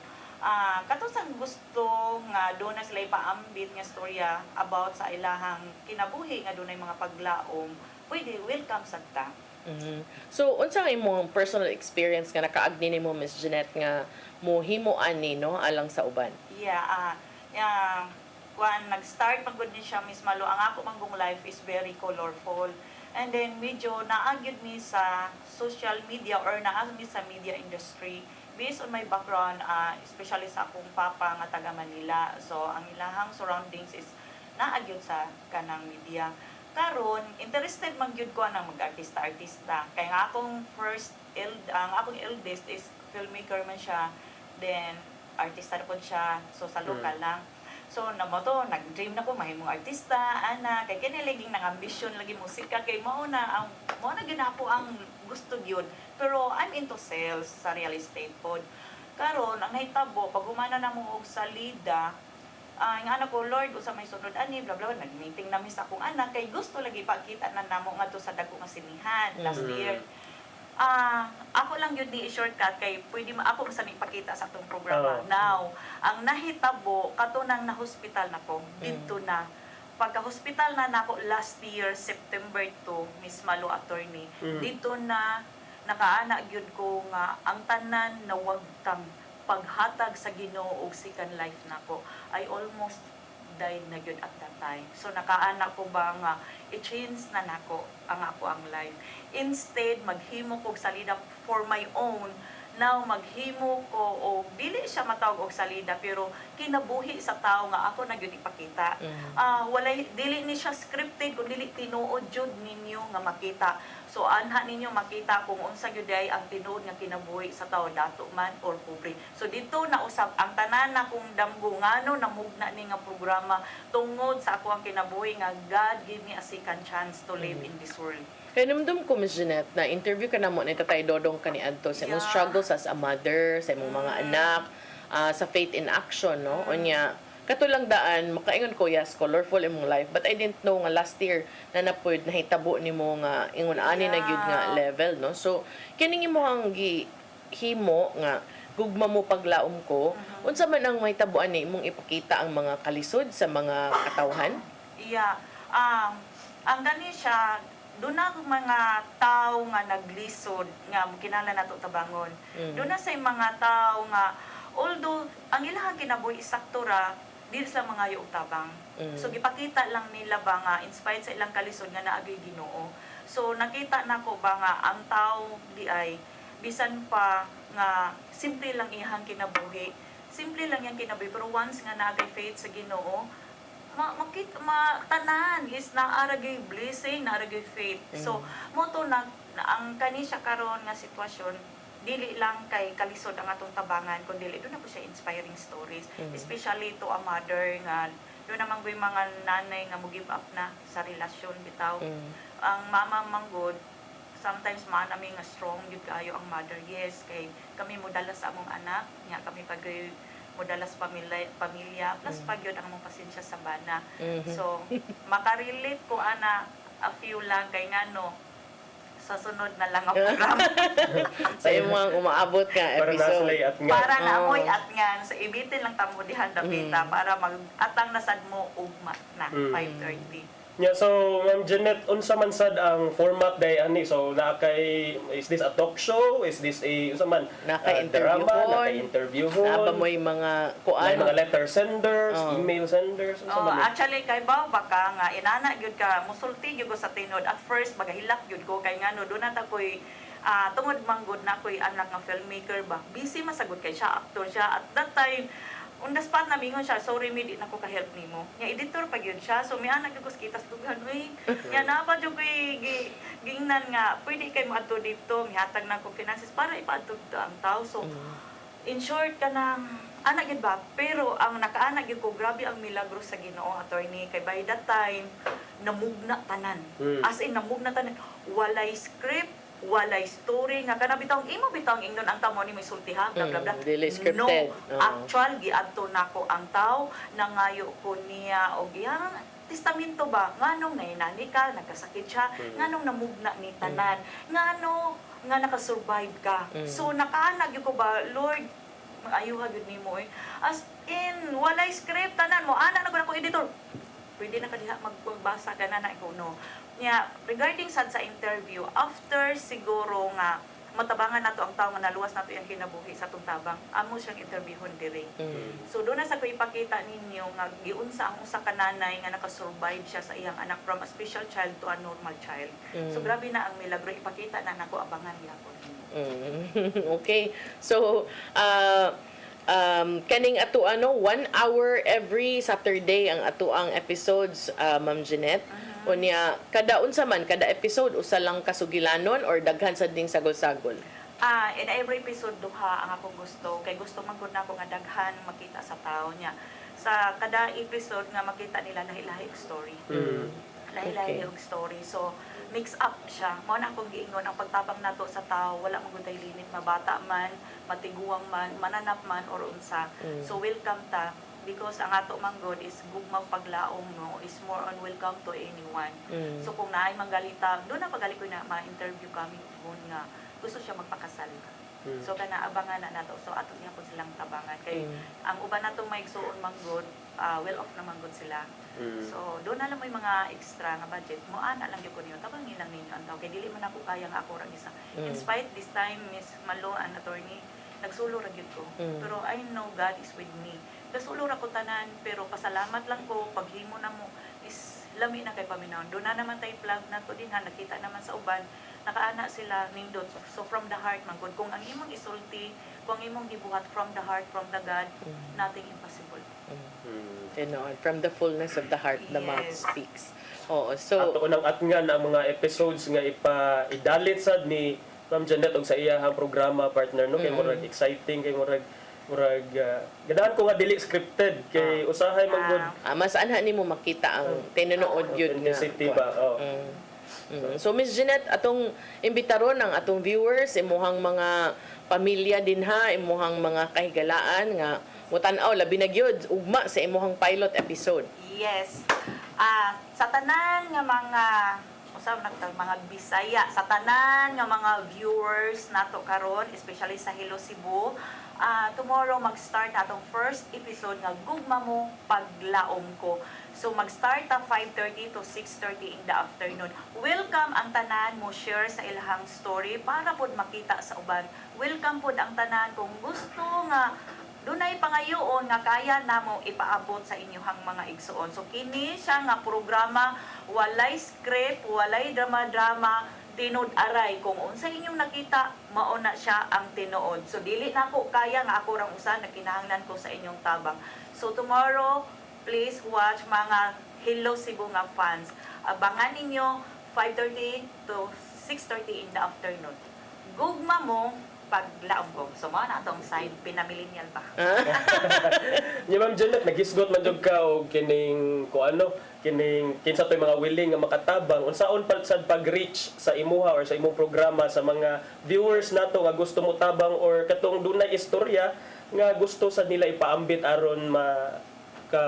katong gusto nga doon na sila ipaambit nga storya about sa ilahang kinabuhi nga doon ay mga paglaom, pwede, welcome sa ta. So, unsa ang imong personal experience nga nakaagni nimo Ms. Jeanette nga mohimoan ni no alang sa uban? When nag-start magud ni siya Miss Malo, ang ako manggong life is very colorful. And then medyo naagyud mi sa social media or naag mi sa media industry based on my background, especially sa akong papa nga taga Manila. So ang ilahang surroundings is naagyud sa kanang media. Karon interested man gyud ko nang mag-artista. Kay nga akong ang akong eldest is filmmaker man siya. Then artista po siya, so sa lokal lang. So, nag-dream na ko, mahimong artista, ana, kay kiniliging ng ambisyon, lagi musika, kay mauna ginapo ang gusto yun. Pero I'm into sales sa real estate po. Karon ang nahitabo pag humana na mo og salida, ang anak ko, Lord, usa may sunod ani, bla bla, nag-meeting namin sa akong anak kay gusto lagi pakita na namo ngadto sa dako nga sinihan last year. Ako lang yun di shortcut kay pwede ako masami pakita sa atong programa. Now, ang nahitabo katunang na hospital na ko dito na pagka-hospital na nako last year September 2, Miss Malo attorney, dito na nakaana gyud ko nga ang tanan na wag tang paghatag sa Ginoo og second life nako. I almost died na gyud at that time. So nakaana ko ba nga i-change na nako ang ako ang life. Instead maghimo ko og salida for my own. Now maghimo ko o dili siya matawag og salida pero kinabuhi sa tao nga ako na gyud ipakita. Walay dili ni siya scripted kun dili tinuod jud ninyo nga makita. So anha ninyo makita kung unsa gyud ay ang tinuod nga kinabuhi sa tao dato man or pobre. So dito na usab ang tanan na kung damgo ngano namugna ni nga programa tungod sa ako ang kinabuhi nga God give me a second chance to live in this world. Kaya namdam ko, Ms. Jeanette, na interview ka na mo ni Tatay Dodong kaniadto sa imong struggles as a mother, sa imong mga anak, sa faith in action, no? Onya, katulang daan, makaingon ko, yes, colorful imong life, but I didn't know nga last year na napod nahitabo ni mo nga ingon ani na gyud nga level, no? So, kining imong himo nga gugma mo paglaom ko, unsa man ang mahitabuan ni imong ipakita ang mga kalisod sa mga katawhan? Yeah. Ang gani siya doon na mga tao nga naglisod nga kinala nato tabangon. Doon na sa mga tao nga although ang ilahang kinabuhi sakto ra dili sa mga og tabang. So gipakita lang nila ba nga inspired sa ilang kalisod nga naagay Ginoo. So nakita nako ba nga ang tao di ay bisan pa nga simple lang ihang kinabuhi. Simple lang yang kinabuhi pero once nga naagay faith sa Ginoo, tanan is naaragay blessing, naaragay faith. So mo to na ang kani siya karon nga sitwasyon dili lang kay kalisod ang atong tabangan kundi doon na po siya inspiring stories, especially to a mother nga doon namang may mga nanay nga mo give up na sa relasyon bitaw. Ang mama manggod sometimes man nami nga strong gyud kayo ang mother, yes, kay kami modala sa among anak nya kami pagay modalas pamilya plus pag yun ang mong pasensya sa bana. So makarelate ko ana a few lang kay ngano sa sunod na lang ang program. Sa imong umaabot ka episode para na amoy at ngan so ibitin lang tamo dihan dapita para mag-atang nasad mo ugma na 5:30. Yeah, so Ma'am Jeanette, unsa man sad ang format day ani? So is this a talk show? Is this a unsa man naka-interview Naba mo yung mga kuan, mga letter senders, email senders, unsa man? Actually kay baka nga inana gyud ka musulti gyud ko sa tinod. At first magahilak gyud ko kay ngano do na ta koy tungod manggod na koy anak nga filmmaker ba. Busy masagod kay siya, actor siya at that time. On the spot na mingon siya, sorry mi di na ko ka-help nimo. Nya editor pa gyud siya. So mi anak gyud ko kitas dugan we. Nya na pa jud koy gingnan nga pwede kay moadto dito, mihatag na ko finances para ipaadto ang tao. So in short kanang anak gyud ba, pero ang nakaanak gyud ko grabe ang milagro sa Ginoo attorney kay by that time namugna tanan. As in namugna tanan, walay script, walay story nga kana bitawng imo bitawng ingnon ang tao ni may sultihan bla bla bla. No, actual giadto nako ang tao nangayo ko niya og iyang testamento ba nganong nainani ka nagkasakit siya nganong namugna ni tanan ngano nga nakasurvive ka. So nakaanag gyud ko ba Lord ayuha gyud nimo as in walay script tanan mo ana na ko editor pwede na kadiha magbasa ka na ko no. Yeah, regarding sad sa interview, after siguro nga matabangan nato ang tao nga naluwas nato yung kinabuhi sa atong tabang, amo siyang interviewon diri. So doon na sa ko ipakita ninyo nga giunsa ang usa ka nanay nga nakasurvive siya sa iyang anak from a special child to a normal child. So grabe na ang milagro ipakita na nako abangan gyapon. Okay. So kaning ato 1 hour every Saturday ang ato ang episodes, Ma'am Jeanette. Unya kada unsa man kada episode usa lang kasugilanon or daghan sad ding sagol-sagol. In every episode duha ang akong gusto kay gusto man gud nako nga daghan makita sa tao niya. Sa kada episode nga makita nila lahi-lahi story. Lahi-lahi Okay. og story. So, mix up siya. Mao na akong giingon, ang pagtabang nato sa tao, wala mo gutay limit, mabata man, matiguang man, mananap man, or unsa. Mm. So, welcome ta. Because ang ato man God is gugmang paglaom no, is more on welcome to anyone. Mm. So, kung naay manggalita, doon na pagali ko na ma-interview kami kung nga gusto siya magpakasal. Mm. So, kana abangan na nato. So, ato niya po silang tabangan. Kay, Mm. ang uban natong maigsuon man God, well off naman God sila. Mm. So, doon na lang may mga extra nga budget mo, ana lang yun ko niyo, tabangin lang ninyo ang tao. Kaya dili man ako kaya nga ako rang isa. In Mm. spite this time, Miss Malo, an attorney, nagsulo ra gyud ko. Mm. Pero I know God is with me. Nagsulo ra ko tanan, pero pasalamat lang ko, paghimo na mo, is lami na kay paminaw. Doon na naman tayo plug na to din ha, nakita naman sa uban, nakaana sila nindot. So from the heart, man God, kung ang imong isulti, kung ang imong gibuhat from the heart, from the God, nothing impossible. Ganon. From the fullness of the heart, the mouth Yes. speaks. Oo, so, Ato unang atngan ang mga episodes nga idalit sad ni Ma'am Janet og sa iyahang programa partner no kay murag exciting kay murag ganahan ko nga dili scripted kay usahay man gud mas anha nimo makita ang tinunood yun nga. authenticity ba. Oh. So Miss Jeanette, atong imbitaron ang atong viewers, imuhang mga pamilya din ha, imuhang mga kahigalaan nga mutan-aw labi na gyud ugma sa imuhang pilot episode. Yes. Sa tanan nga mga Bisaya, sa tanan nga mga viewers nato karon, especially sa Hello Cebu, tomorrow mag-start atong first episode nga Gugma Mo Paglaom Ko. So mag-start ta 5:30 to 6:30 in the afternoon. Welcome ang tanan mo share sa ilahang story para pod makita sa uban. Welcome pod ang tanan kung gusto nga dunay pangayoon nga kaya namo ipaabot sa inyohang mga igsuon. So kini siya nga programa walay script, walay drama-drama, tinud aray kung unsa inyong nakita mao na siya ang tinuod. So dili na ko kaya nga ako rang usa nakinahanglan ko sa inyong tabang. So tomorrow please watch mga Hello Cebu nga fans. Abangan ninyo 5:30 to 6:30 in the afternoon. Gugma mo paglaom ko. So, mga na itong side, pinamillennial pa. Nya Ma'am Janet naghisgot man jud ka og kining kinsa toy mga willing nga makatabang unsaon pa sad pag-reach sa imuha or sa imong programa sa mga viewers nato nga gusto mo tabang or katong dunay istorya nga gusto sa nila ipaambit aron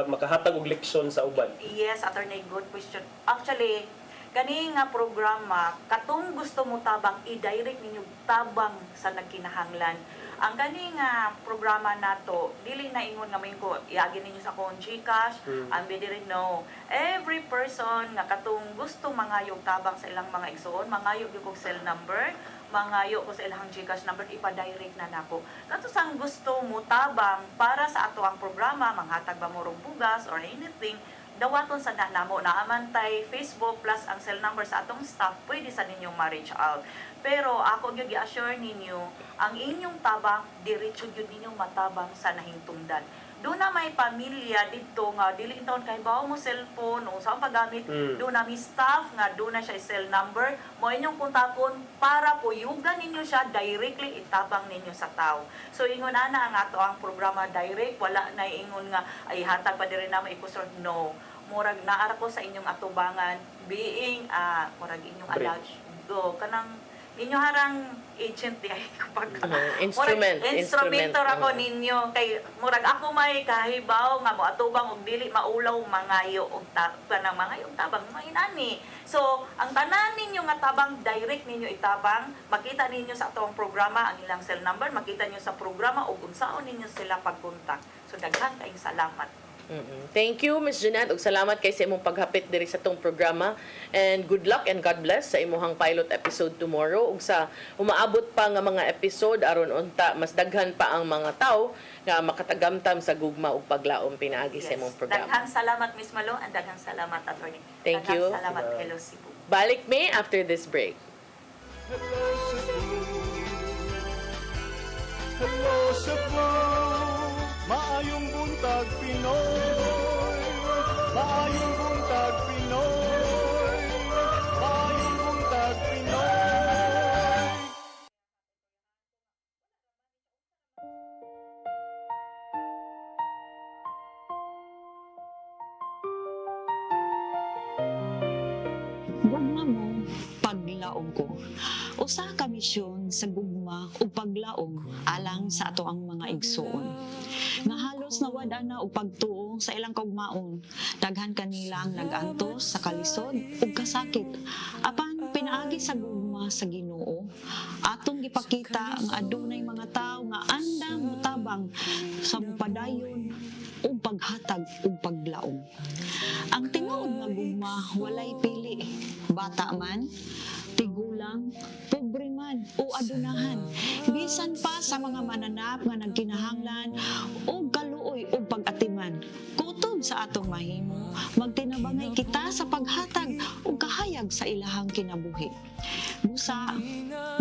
makahatag og leksyon sa uban. Yes, attorney, good question. Actually, kani nga programa, katong gusto mo tabang, i-direct ninyo tabang sa nagkinahanglan. Ang kani nga programa nato, dili na ingon nga may ko, iagi ninyo sa akong GCash, ang rin no. Every person nga katong gusto mangayog tabang sa ilang mga igsuon, mangayog yung cell number, mangayo ko sa ilang GCash number, ipa-direct na nako. Kato sang gusto mo tabang para sa ato ang programa, manghatag ba mo rog bugas or anything, dawaton sa namo na amantay Facebook plus ang cell number sa atong staff, pwede sa ninyong ma-reach out. Pero ako gyud gi-assure ninyo, ang inyong tabang diretso gyud ninyong matabang sa nahintungdan. Doon na may pamilya dito nga dili taon kay bawo mo cellphone o saan paggamit, doon na may staff nga doon na siya cell number mo inyong kontakon para puyugan ninyo siya directly itabang ninyo sa tao. So ingon ana ang ato ang programa direct, wala na ingon nga ay hatag pa diri na ikusor, no. Murag naara ko sa inyong atubangan being murag inyong allowed do kanang ninyo harang agent di ay kapag instrumentor ako ninyo kay murag ako may kahibaw nga mo atubang og dili maulaw mangayo og kanang mangayo og tabang mahinani. So ang tanan ninyo nga tabang direct ninyo itabang, makita ninyo sa atong programa ang ilang cell number, makita ninyo sa programa ug unsaon ninyo sila pagkontak. So daghan kayong salamat. Thank you, Ms. Jeanette, ug salamat kay sa imong paghapit diri sa tong programa. And good luck and God bless sa imong pilot episode tomorrow. Ug sa umaabot pa nga mga episode aron unta mas daghan pa ang mga tao nga makatagamtam sa gugma ug paglaom pinaagi sa imong programa. Daghang salamat, Miss Malo, and daghang salamat, attorney. Thank you. Daghang salamat, Hello Cebu. Balik me after this break. Hello Cebu, maayong buntag Pinoy, maayong buntag Pinoy, maayong buntag Pinoy. Gugma mo, paglaom ko. Usa ka misyon sa gugma o paglaom alang sa ato ang mga igsoon. Nga halos nawada na og pagtuo sa ilang kaugmaon. Daghan kanila ang nag-antos sa kalisod ug kasakit. Apan pinaagi sa gugma sa Ginoo, atong gipakita ang adunay mga tawo nga andam mutabang sa mupadayon ug paghatag ug paglaom. Ang tinuod nga gugma walay pili, bata man, tigulang, pobre man o adunahan, bisan pa sa mga mananap nga nagkinahanglan o kaluoy o pag-atiman. Kutob sa atong mahimo, magtinabangay kita sa paghatag o kahayag sa ilahang kinabuhi. Busa,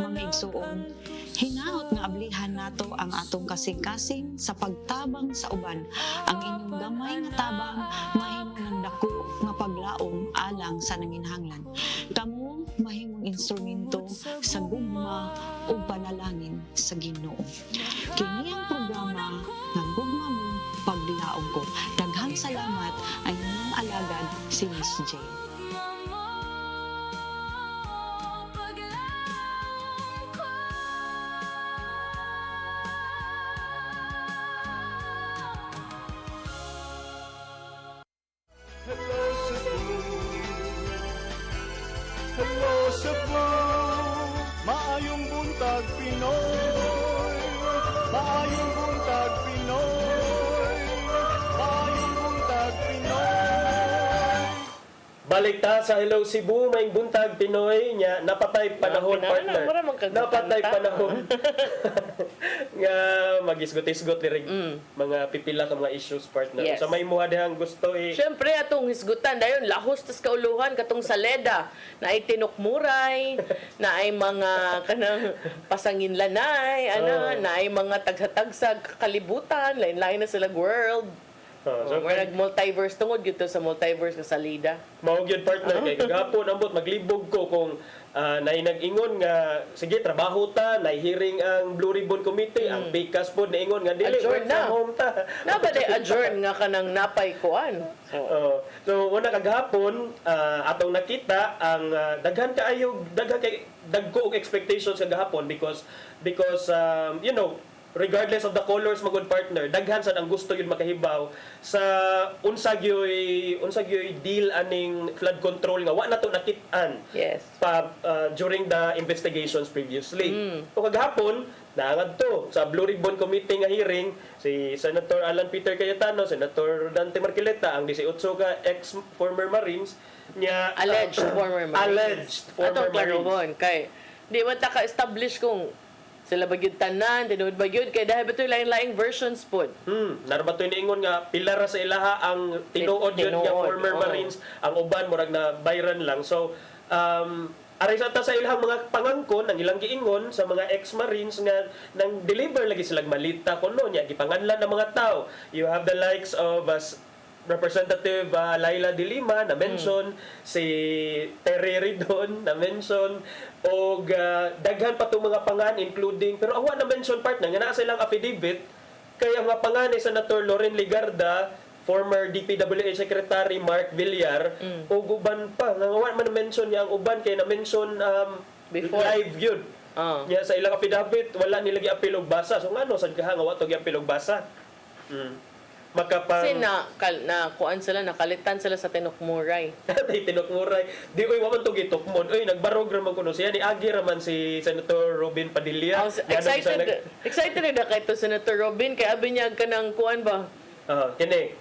mga igsoon, hinaot nga ablihan nato ang atong kasing-kasing sa pagtabang sa uban. Ang inyong gamay nga tabang mahimo ng dako nga paglaom alang sa nanginhanglan. Kamo mahimong instrumento sa gugma o panalangin sa Ginoo. Kini ang programa nga Gugma Mo, Paglaom Ko. Daghang salamat ang inyong alagad si Miss J. Hello Cebu, maayong buntag Pinoy. Maayong buntag Pinoy. Maayong buntag Pinoy. Balik ta sa Hello Cebu, may buntag Pinoy nya napatay panahon partner. Napatay panahon. Nga magisgot-isgot diri mga pipila ka mga issues partner. Yes. So may muha dihang gusto Siyempre, atong hisgutan dayon lahos tas kauluhan katong saleda na ay tinukmuray, na ay mga kanang pasanginlanay, na ay mga tagsa-tagsag kalibutan, lain-lain na sila world. so We're nag-multiverse tungod gito sa multiverse nga salida. mao gyud partner kay kagahapon ambot maglibog ko kung nay nag-ingon nga sige trabaho ta, nay hearing ang Blue Ribbon Committee, ang PICAS pod naingon nga dili Adjourn work na. from home ta. Na ba day adjourn nga kanang napay kuan? So una kagahapon atong nakita ang daghan kaayo dagko og expectations kagahapon because you know, regardless of the colors magud partner, daghan sad ang gusto yun makahibaw sa unsa gyoy deal aning flood control nga wa nato nakit-an during the investigations previously. So kagahapon naangad to sa Blue Ribbon Committee nga hearing si Senator Alan Peter Cayetano, Senator Dante Marcoleta, ang 18 ka ex-former Marines niya Alleged former Marines. Atong klarohon kay di man ta ka-establish kung sila bagyod tanan, tinuod bagyod kay dahil bitoy lain-laing versions pod. Narabatoy niingon nga pila ra sa ilaha ang tinuod yun nga former Marines, ang uban murag na bayran lang. So aray sa ta sa ilahang mga pangangkon ang ilang giingon sa mga ex-Marines nga nang deliver lagi silang malita kuno nya gipanganlan ng mga tao. You have the likes of Representative Laila de Lima na mention, si Terry Ridon na mention, o daghan pa itong mga pangan including, pero awa na mention partner nga naa silang affidavit kaya mga pangan ni Senator Loren Ligarda, former DPWH Secretary Mark Villar, o uban pa nga awa man mention niya ang uban kay na mention live yun. Nya sa ilang affidavit wala nila gi-apil og basa, so ngano sad ka nga wa to gi-apil og basa. Kasi kuan sila, nakalitan sila sa tinukmuray. Tinukmuray. Di ko iwaman to gitukmon. Uy, nagbarog raman ko no siya. Ni Agi raman si Senator Robin Padilla. Excited na kay to Senator Robin. Kaya abi niya ka ng kuan ba? Kini.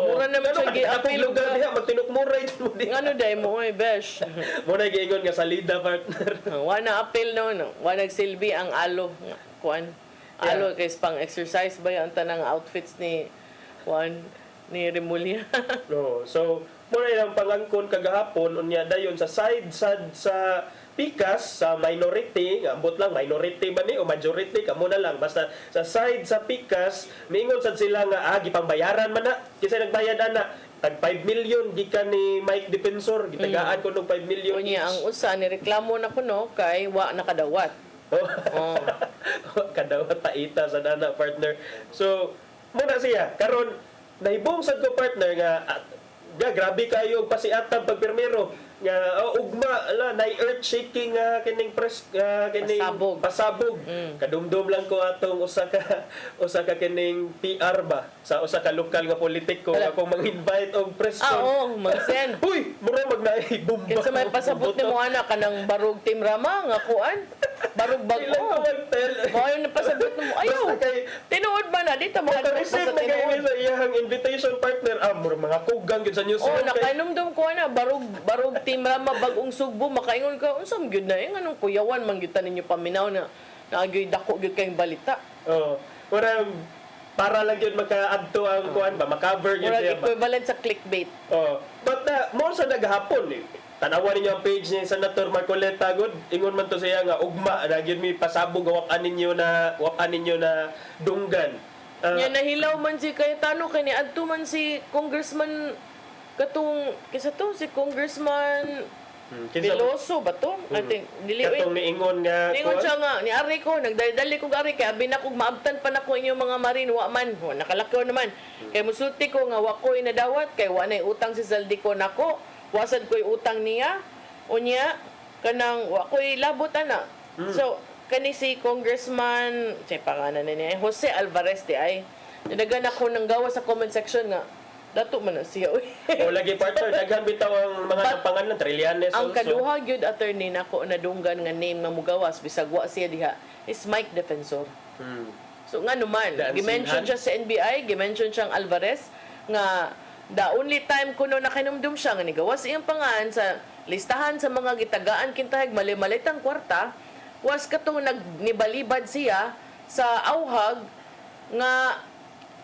Mura naman siya gi-apil. Ang lugar niya, magtinukmuray. Ano day mo, besh? Muna giingon nga salida, partner. Wana apil no. Wana nagsilbi ang alo. Kuan. Alo kay pang exercise ba yung tanang outfits ni Remulla. So muna ilang pangangkon kagahapon unya dayon sa side sa PICAS sa minority, ambot lang minority ba ni o majority kamo na lang basta sa side sa PICAS miingon sad sila nga gipangbayaran man na kinsa nagbayad ana tag 5 million gikan ni Mike Defensor gitagaan ko ng 5 million. Unya ang usa ni reklamo na kuno kay wa nakadawat. Kadawat taita sa dana partner. So muna siya karon nahibong sad ko partner nga grabe kayo pasiatag pagpirmero nga ugma na earth shaking kining press kining pasabog. Kadumdum lang ko atong usa ka kining PR ba sa usa ka lokal nga politiko akong mang-invite og press con. mag-send. Uy, mura magnaay bomba. Kinsa may pasabot nimo ana kanang barug Team Rama nga kuan? Barug bag. Ilan ko mag-tell. Mo na pasabot mo. Ayaw. Tinuod man na dito mo receive na kayo sa iyang invitation partner mura mga kugang gyud sa news. Nakainumdum ko na barug Team Rama bagong Sugbo makaingon ka unsam gyud na anong kuyawan man gyud ninyo paminaw na naagyoy dako gyud kayong balita. Para lang yun maka-adto ang kuan ba, maka-cover yun siya ba. Equivalent sa clickbait. But more sa naghapon tanawan ninyo ang page ni Senator Marcoleta good, ingon man to siya nga ugma na gyud mi pasabog wapan ninyo na dunggan. Nya nahilaw man si Cayetano kay ni adto man si Congressman katong si Congressman Veloso ba to? I think katong niingon nga siya nga ni Ari ko nagdali ko Ari kay abi na kog maabtan pa nako inyo mga marin wa man nakalakaw naman kay musulti ko nga wa koy nadawat kay wa nay utang si Zaldico nako wasad ko'y utang niya unya kanang wa ko'y labot ana. So kani si Congressman pangalan niya Jose Alvarez di ay nadagan ako nang gawa sa comment section nga dato man na siya lagi partner daghan bitaw ang mga pangalan Trillanes ang kaduha gyud attorney nako nadunggan nga name nga mugawas bisag wa siya diha is Mike Defensor. So nga naman gi-mention siya sa NBI gi-mention siyang Alvarez nga the only time kuno nakinumdum siya nga nigawas iyang pangalan sa listahan sa mga gitagaan kintahig mali-malitang kwarta was katong nagnibalibad siya sa auhag nga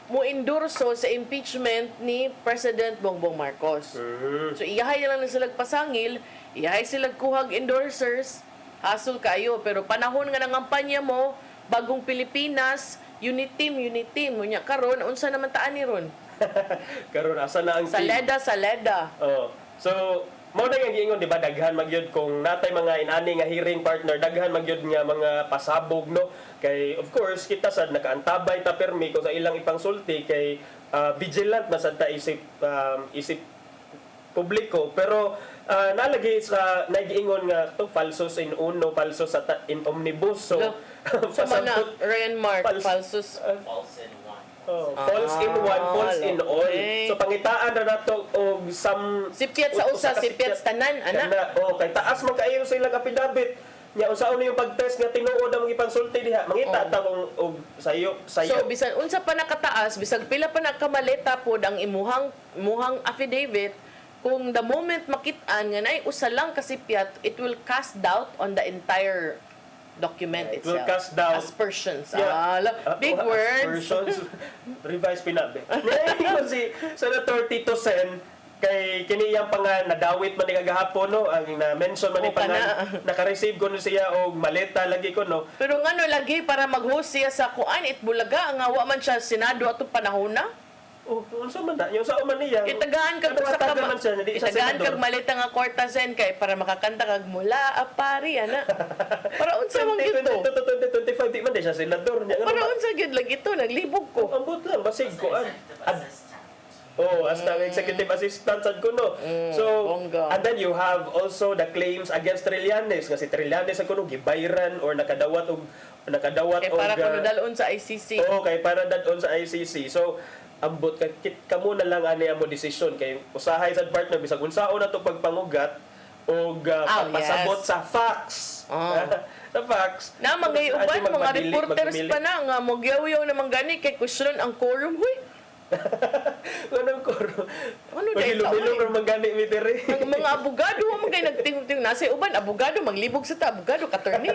mo-endorso sa impeachment ni President Bongbong Marcos. So iyahay lang sila pasangil, iyahay sila kuhag endorsers, hasul kayo pero panahon nga nangampanya mo bagong Pilipinas, unity team unya karon unsa naman taan ni ron? Karon asa na ang Saleda. So mao na nga giingon di ba daghan magyud kung natay mga inani nga hearing partner daghan magyud nga mga pasabog no kay of course kita sad nakaantabay ta permi kung sa ilang ipangsulti kay vigilant man sad ta isip publiko pero nalagi sa nagiingon nga to falsos in uno falsos in omnibus so sa mga Ryan Mark falsos false in one, false in all. So pangitaan na nato og sipiat sa usa, sipiat tanan ana. Kay taas man kaayo sa ilang affidavit. Nya unsaon yung pag-test nga tinuod ang ipangsulti diha. Mangita ta kung og sayo. So bisan unsa pa nakataas, bisag pila pa nakamaleta pod ang imuhang affidavit, kung the moment makit-an nga nay usa lang ka sipiat, it will cast doubt on the entire document itself. It will cast doubt. Aspersions. Big words. words. Revise pinabi. Ngayon si Senator Tito Sen, kay kiniyang pangan nadawit man ni kagahapon no ang na-mention man ni pangan naka-receive ko siya og maleta lagi ko no. Pero ngano lagi para mag-host siya sa kuan Itbulaga nga wa man siya Senado ato panahon na? Unsa man na? Yung sa uman niya. Itagaan kag malita nga kwarta sen kay para makakanta kag mula apari ana. Para unsa man gito? 2025 di man di siya senador niya. Para unsa gyud lagi to naglibog ko. Ambot lang basig ko as the executive assistant sad ko no. So and then you have also the claims against Trillanes nga si Trillanes sa kuno gibayran or nakadawat kay para kuno dalon sa ICC. Kay para dalon sa ICC. So ambot kamo na lang ani amo desisyon kay usahay sad partner bisag unsaon nato pagpangugat og pagpasabot sa facts. Sa facts. Na magay uban mga reporters pa na nga mogyaw-yaw na manggani kay question ang quorum huy. Anong quorum? Ano dai ta? Hilom manggani mi diri. Ang mga abogado mo kay nagtingting nasa uban abogado maglibog sa ta abogado attorney.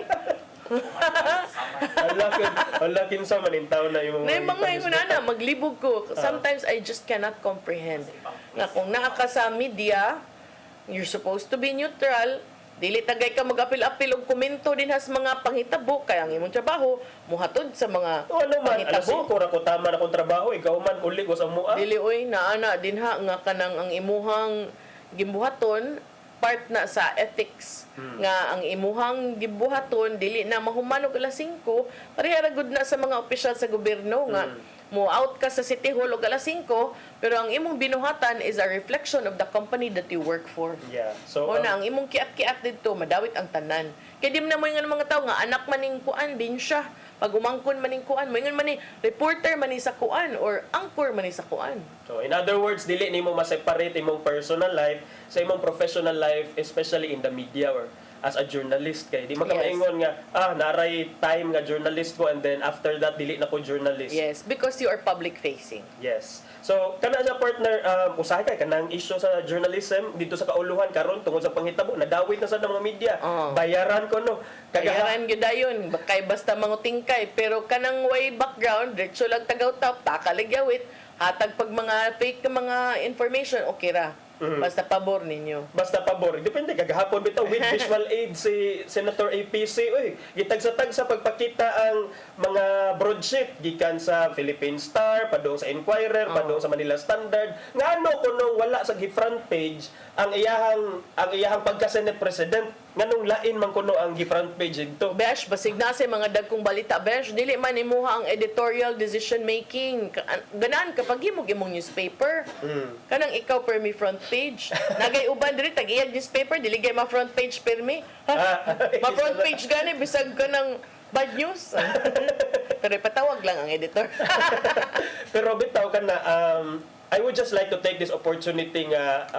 Wala kinsa man in town na yung mga na maglibog ko. Sometimes I just cannot comprehend. Nga kung naa ka sa media, you're supposed to be neutral. Dili tagay ka mag-apil-apil og komento din has mga panghitabo kay ang imong trabaho muhatod sa mga panghitabo. Ko ra ko tama na kong trabaho ikaw man uli ko sa mua. Dili oy naana dinha nga kanang ang imuhang gimbuhaton part na sa ethics nga ang imuhang gibuhaton dili na mahuman og alas 5 pareha ra gud na sa mga opisyal sa gobyerno nga mo out ka sa City Hall og alas 5, pero ang imong binuhatan is a reflection of the company that you work for. Yeah. So Una, ang imong kiat-kiat dito, madawit ang tanan. Kaya di mo na mo yung mga tao nga, anak maning kuan din siya. Pag umangkon maning kuan, mo yung maning reporter maning sa kuan or anchor maning sa kuan. So in other words, dili nimo ma-separate imong personal life sa imong professional life, especially in the media or as a journalist kay di man ka maingon nga naray time nga journalist ko and then after that dili na ko journalist. Yes, because you are public facing. Yes. So kana sa partner usahay kay kanang issue sa journalism dito sa kauluhan karon tungod sa panghitabo nadawit na sa mga media. Bayaran ko no. Bayaran gyud dayon kay basta mangutingkay pero kanang way background diretso lang tagaw-tap takaligyawit hatag pag mga fake mga information okay ra. Basta pabor ninyo. Basta pabor. Depende kagahapon bitaw with visual aid si Senator APC. Uy, gitag sa pagpakita ang mga broadsheet gikan sa Philippine Star, padung sa Inquirer, padung sa Manila Standard. Ngano kuno wala sa front page ang iyahang pagka-Senate President nganong lain man kuno ang front page dito. Besh, basig na sa mga dagkong balita, Besh, dili man imuha ang editorial decision making. Ganan kapag imong newspaper. Kanang ikaw permi front page. Nagay uban diri tag-iyag newspaper, dili gay ma front page permi. Ma front page gani bisag kanang bad news. Pero patawag lang ang editor. Pero bitaw kana I would just like to take this opportunity nga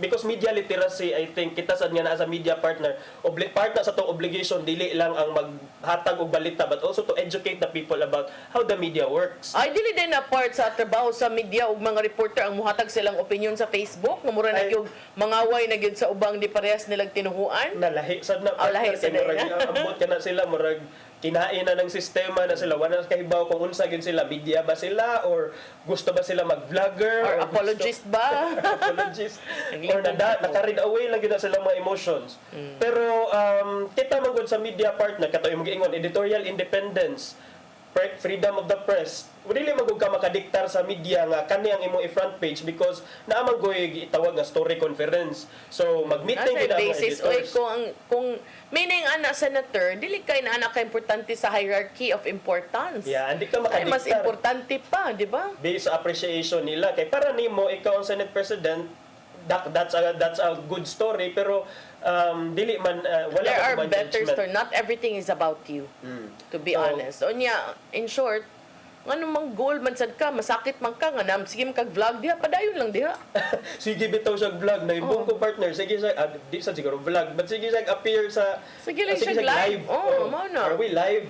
because media literacy I think kita sad nga na as a media partner part na sa tong obligation dili lang ang maghatag og balita but also to educate the people about how the media works. Ay dili din na part sa trabaho sa media ug mga reporter ang muhatag silang opinion sa Facebook nga mura na gyud mangaway na gyud sa ubang di parehas nilang tinuhuan. Nalahi sad na partner kay murag ambot kana sila murag kinain na ng sistema na sila wala na kahibaw kung unsa gyud sila media ba sila or gusto ba sila mag-vlogger or apologist ba apologist or naka-read away lang gyud sila mga emotions. Pero kita man gud sa media partner kato imong giingon editorial independence, freedom of the press, dili magud ka makadiktar sa media nga kani ang imong i-front page because naamang goy itawag nga story conference. So mag-meeting gyud ang basis editors. Kung meaning anak senator dili kay na anak ka importante sa hierarchy of importance. Yeah, hindi ka Ay, makadiktar. mas importante pa, di ba? Based sa appreciation nila kay para nimo ikaw ang Senate President that's a good story pero dili man wala There ka are man better judgment. stories. Not everything is about you. To be honest. Onya, in short, ngano mang goal man sad ka, masakit man ka nga nam sige kag-vlog diha, padayon lang diha. Sige bitaw siya vlog na ibong ko partner sige siya di sa siguro vlog but sige siya appear sa Sige lang siya live. Mao na. Are we live?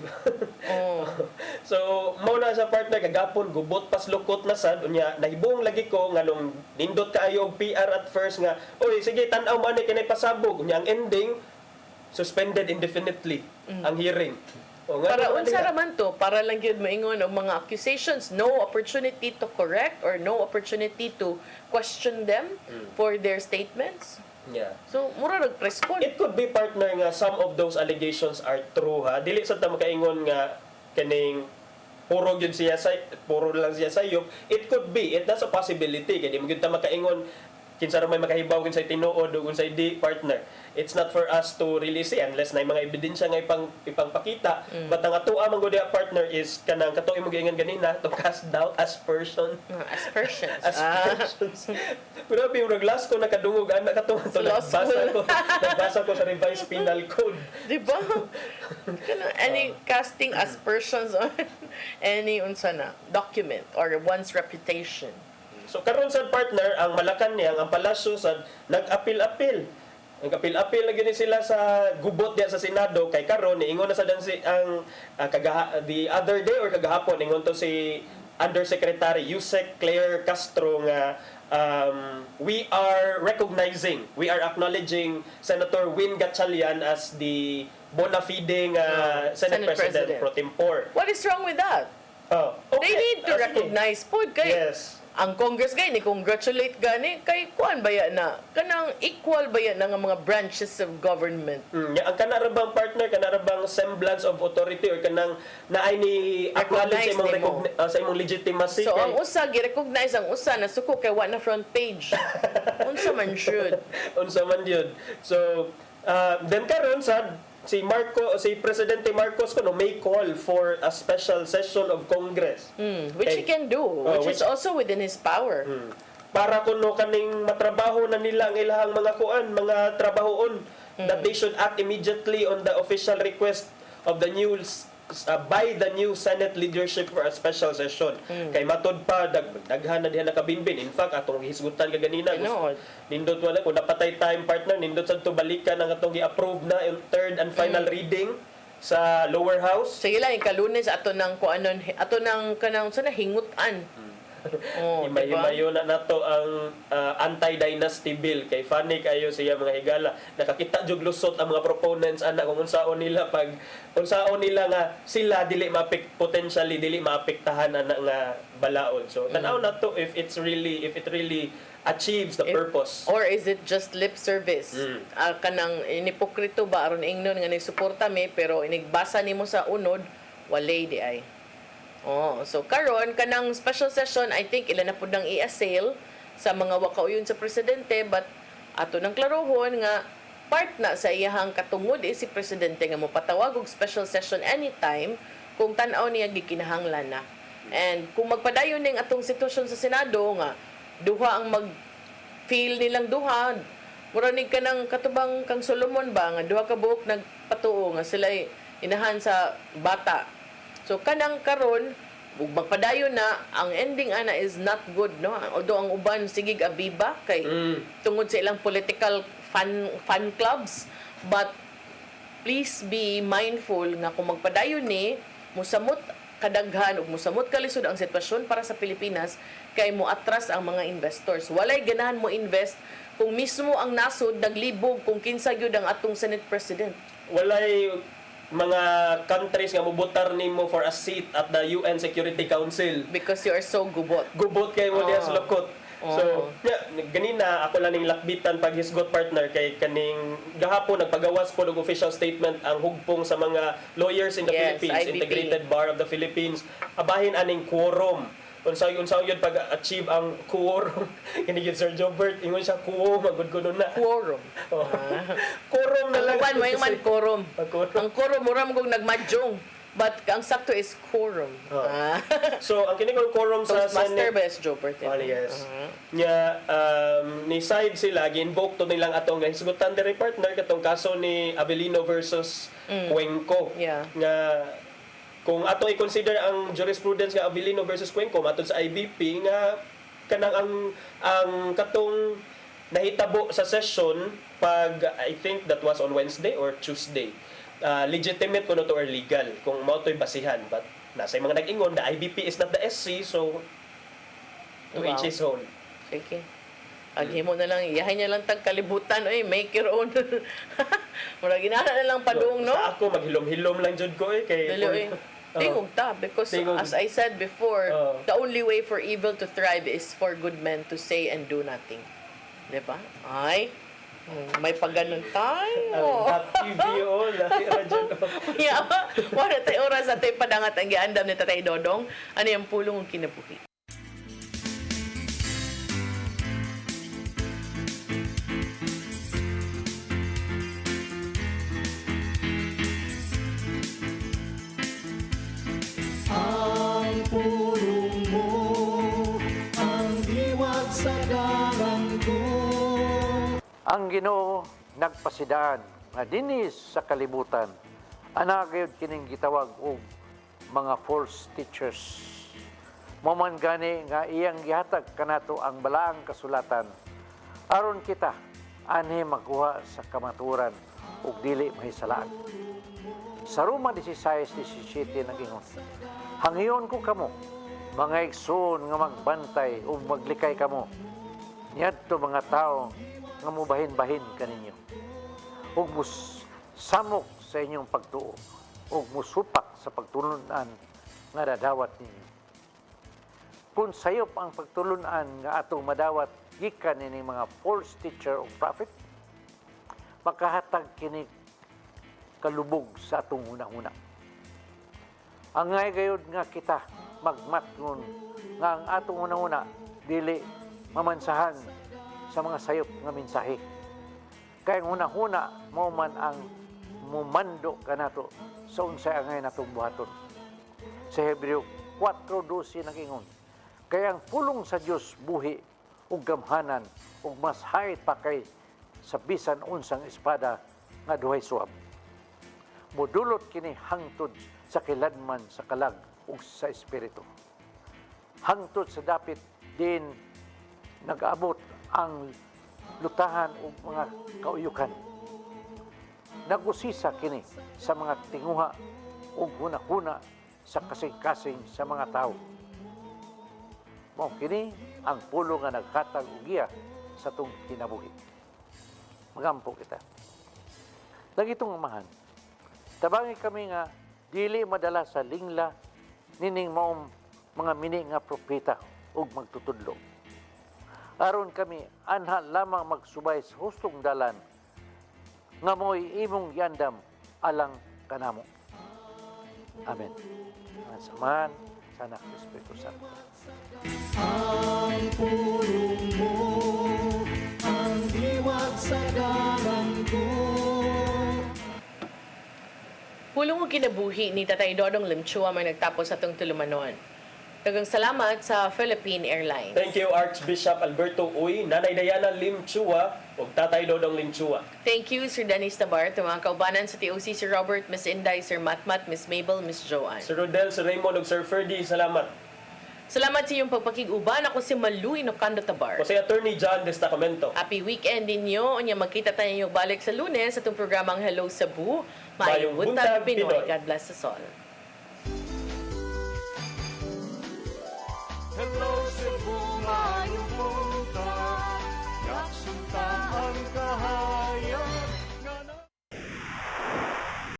So mao na sa partner kagapon gubot pas lukot na sad unya nahibong lagi ko nganong nindot kaayo og PR at first nga oy sige tan-aw man ni kinay pasabog unya ang ending suspended indefinitely ang hearing. Para unsa raman to, para lang gyud maingon og mga accusations, no opportunity to correct or no opportunity to question them for their statements. Yeah. So mura rag press con. It could be partner nga some of those allegations are true ha. Dili sad ta makaingon nga kaning puro gyud siya puro lang siya sayop. It could be, that's a possibility kay di mo gyud ta makaingon kinsa ra may makahibaw kinsay tinuod ug unsay di partner. It's not for us to really see unless na mga ebidensya nga ipangpakita. But ang atoa man gud partner is kanang kato imong giingon ganina to cast doubt aspersion. Aspersions. Aspersions. Pero yung last ko nakadungog anak kato to nagbasa ko sa revised penal code. Di ba? Any casting aspersions on any unsa na document or one's reputation. So karon sa partner ang Malacanang ang palasyo sa nag-apil-apil. Nag-apil-apil na gini sila sa gubot diya sa Senado kay karon niingon na sa dansi ang the other day or kagahapon ingon to si Undersecretary Yusek Claire Castro nga we are acknowledging Senator Win Gatchalian as the bona fide Senate President pro tempore. What is wrong with that? Okay. They need to recognize po kay yes. Ang Congress gani congratulate gani kay kuan baya na kanang equal baya na nga mga branches of government. Ang kanarabang partner kanarabang semblance of authority or kanang naay ni acknowledge sa imong legitimacy. So ang usa gi-recognize ang usa na suko kay wa na front page. Unsa man jud. Unsa man jud. So then karon sad si Presidente Marcos kuno may call for a special session of Congress. Which he can do, which is also within his power. Para kuno kaning matrabaho na nila ang ilahang mga trabahoon that they should act immediately on the official request of the new by the new Senate leadership for a special session. Kay matod pa daghan na diha nakabinbin. In fact, atong hisgutan ka ganina. Nindot wala kung napatay time partner, nindot sa balikan ang atong gi-approve na yung third and final reading sa lower house. Sige lang, ikalunes ato ng kuanon, ato ng kanang sana hingutan. Himayo na nato ang anti-dynasty bill kay funny kayo siya mga higala. Nakakita jud lusot ang mga proponents ana kung unsaon nila nga sila dili potentially dili maapektahan ana nga balaod. So tanaw na to if it really achieves the purpose. Or is it just lip service? Kanang inipokrito ba aron ingnon nga nisuporta mi pero inigbasa nimo sa unod walay di ay. So karon kanang special session, I think ilan na pud nang i-assail sa mga wakauyon sa presidente, but ato nang klarohon nga part na sa iyahang katungod si presidente nga mopatawag og special session anytime kung tan-aw niya gikinahanglan na. And kung magpadayon ning atong sitwasyon sa Senado nga duha ang mag-feel nilang duha, mura ni kanang katubang kang Solomon ba nga duha ka buok nagpatuo nga sila inahan sa bata. So kanang karon ug magpadayon na ang ending ana is not good, no? Although ang uban sigig abiba kay tungod sa ilang political fan clubs, but please be mindful nga kung magpadayon ni musamot kadaghan ug musamot kalisod ang sitwasyon para sa Pilipinas kay mo atras ang mga investors. Walay ganahan mo invest kung mismo ang nasod naglibog kung kinsa gyud ang atong Senate President. Walay mga countries nga mubutar nimo for a seat at the UN Security Council because you are so gubot. Gubot kay mo diha sa lukot. So, ganina ako lang ning lakbitan pag hisgot partner kay kaning gahapon nagpagawas po og official statement ang hugpong sa mga lawyers in the Philippines, IBP. Integrated Bar of the Philippines, abahin aning quorum. Unsa yun pag-achieve ang quorum. Kini Sir Jobert, ingon siya quorum, magud ko na. Quorum. Quorum na lang. Ang mo yung man quorum. Ang quorum mura mo nagmadjong. But ang sakto is quorum. So, ang kining quorum sa Master Senate. Best Jobert. Yes. Nya ni side sila gi-invoke to nilang atong hisgutan diri partner katong kaso ni Avelino versus Cuenco. Nga kung ato i-consider ang jurisprudence nga Avelino versus Cuenco matod sa IBP nga kanang ang katong nahitabo sa session pag I think that was on Wednesday or Tuesday. Legitimate kuno to or legal kung mao to'y basihan, but nasa mga nag-ingon the IBP is not the SC, so to each his own. Sige. Aghimo na lang, iyahay niya lang tag kalibutan, make your own. Mura ginana na lang padung, no? Sa ako maghilom-hilom lang jud ko kay tingog ta because as I said before, the only way for evil to thrive is for good men to say and do nothing. 'Di ba? Ay, may pagganon tayo. Happy view lahi ra jud. Yeah, wala tayo oras at tayo padangat ang giandam ni Tatay Dodong. Ano yung pulong ng kinabuhi? Ang pulong mo, ang diwat sa garanggo. Ang Ginoo nagpasidaan nga dinis sa kalibutan. Ana gayud kining gitawag og mga false teachers. Moman gani nga iyang gihatag kanato ang balaang kasulatan aron kita ani magkuha sa kamaturan ug dili mahisalaan. Sa Roma 16:17 nag-ingon, hangyon ko kamo, mga igsoon nga magbantay o maglikay kamo. Niyadto mga tao nga mubahin-bahin kaninyo. Ug samok sa inyong pagtuo. Ug musupak sa pagtulunan nga dadawat ninyo. Kung sayop ang pagtulunan nga atong madawat gikan ini mga false teacher o prophet, makahatag kini kalubog sa atong hunang-huna. Ang ngay gayud nga kita magmatngon nga ang atong hunang-huna dili mamansahan sa mga sayop nga mensahe. Kaya ang hunang-huna mao man ang mumando ka nato sa unsay angay natong buhaton. Sa Hebreo 4:12 nag-ingon, kaya ang pulong sa Dios buhi ug gamhanan ug mas hait pa kay sa bisan unsang espada nga duhay suwab. Modulot kini hangtod sa kiladman sa kalag ug sa espiritu. Hangtod sa dapit din nag-abot ang lutahan ug mga kauyukan. Nagusisa kini sa mga tinguha ug hunahuna sa kasing-kasing sa mga tao. Mao kini ang pulo nga naghatag og giya sa tong kinabuhi. Magampo kita. Lagi itong amahan, tabangi kami nga dili madala sa lingla nining maong mga mini nga propeta ug magtutudlo. Aron kami anha lamang magsubay sa hustong dalan nga mo'y imong yandam alang kanamo. Amen. Ang samahan sa Anak ng Espiritu Santo. Ang pulong mo, ang diwag sa ko. Pulong og kinabuhi ni Tatay Dodong Limchua may nagtapos sa itong tulumanon. Daghang salamat sa Philippine Airlines. Thank you Archbishop Alberto Uy, Nanay Diana Lim Chua ug Tatay Dodong Lim Chua. Thank you, Sir Dennis Tabar, mga kaubanan sa TOC, Sir Robert, Miss Inday, Sir Matmat, Miss Mabel, Miss Joanne. Sir Rodel, Sir Raymond ug Sir Ferdy, salamat. Salamat sa iyong pagpakiguban. Ako si Malu Inocando Tabar. O si Attorney John Destacamento. Happy weekend ninyo. Unya magkita tayo balik sa Lunes sa itong programang Hello Cebu. Maayong buntag Pinoy. God bless us all. Hello Cebu, maayong buntag. Yaksunta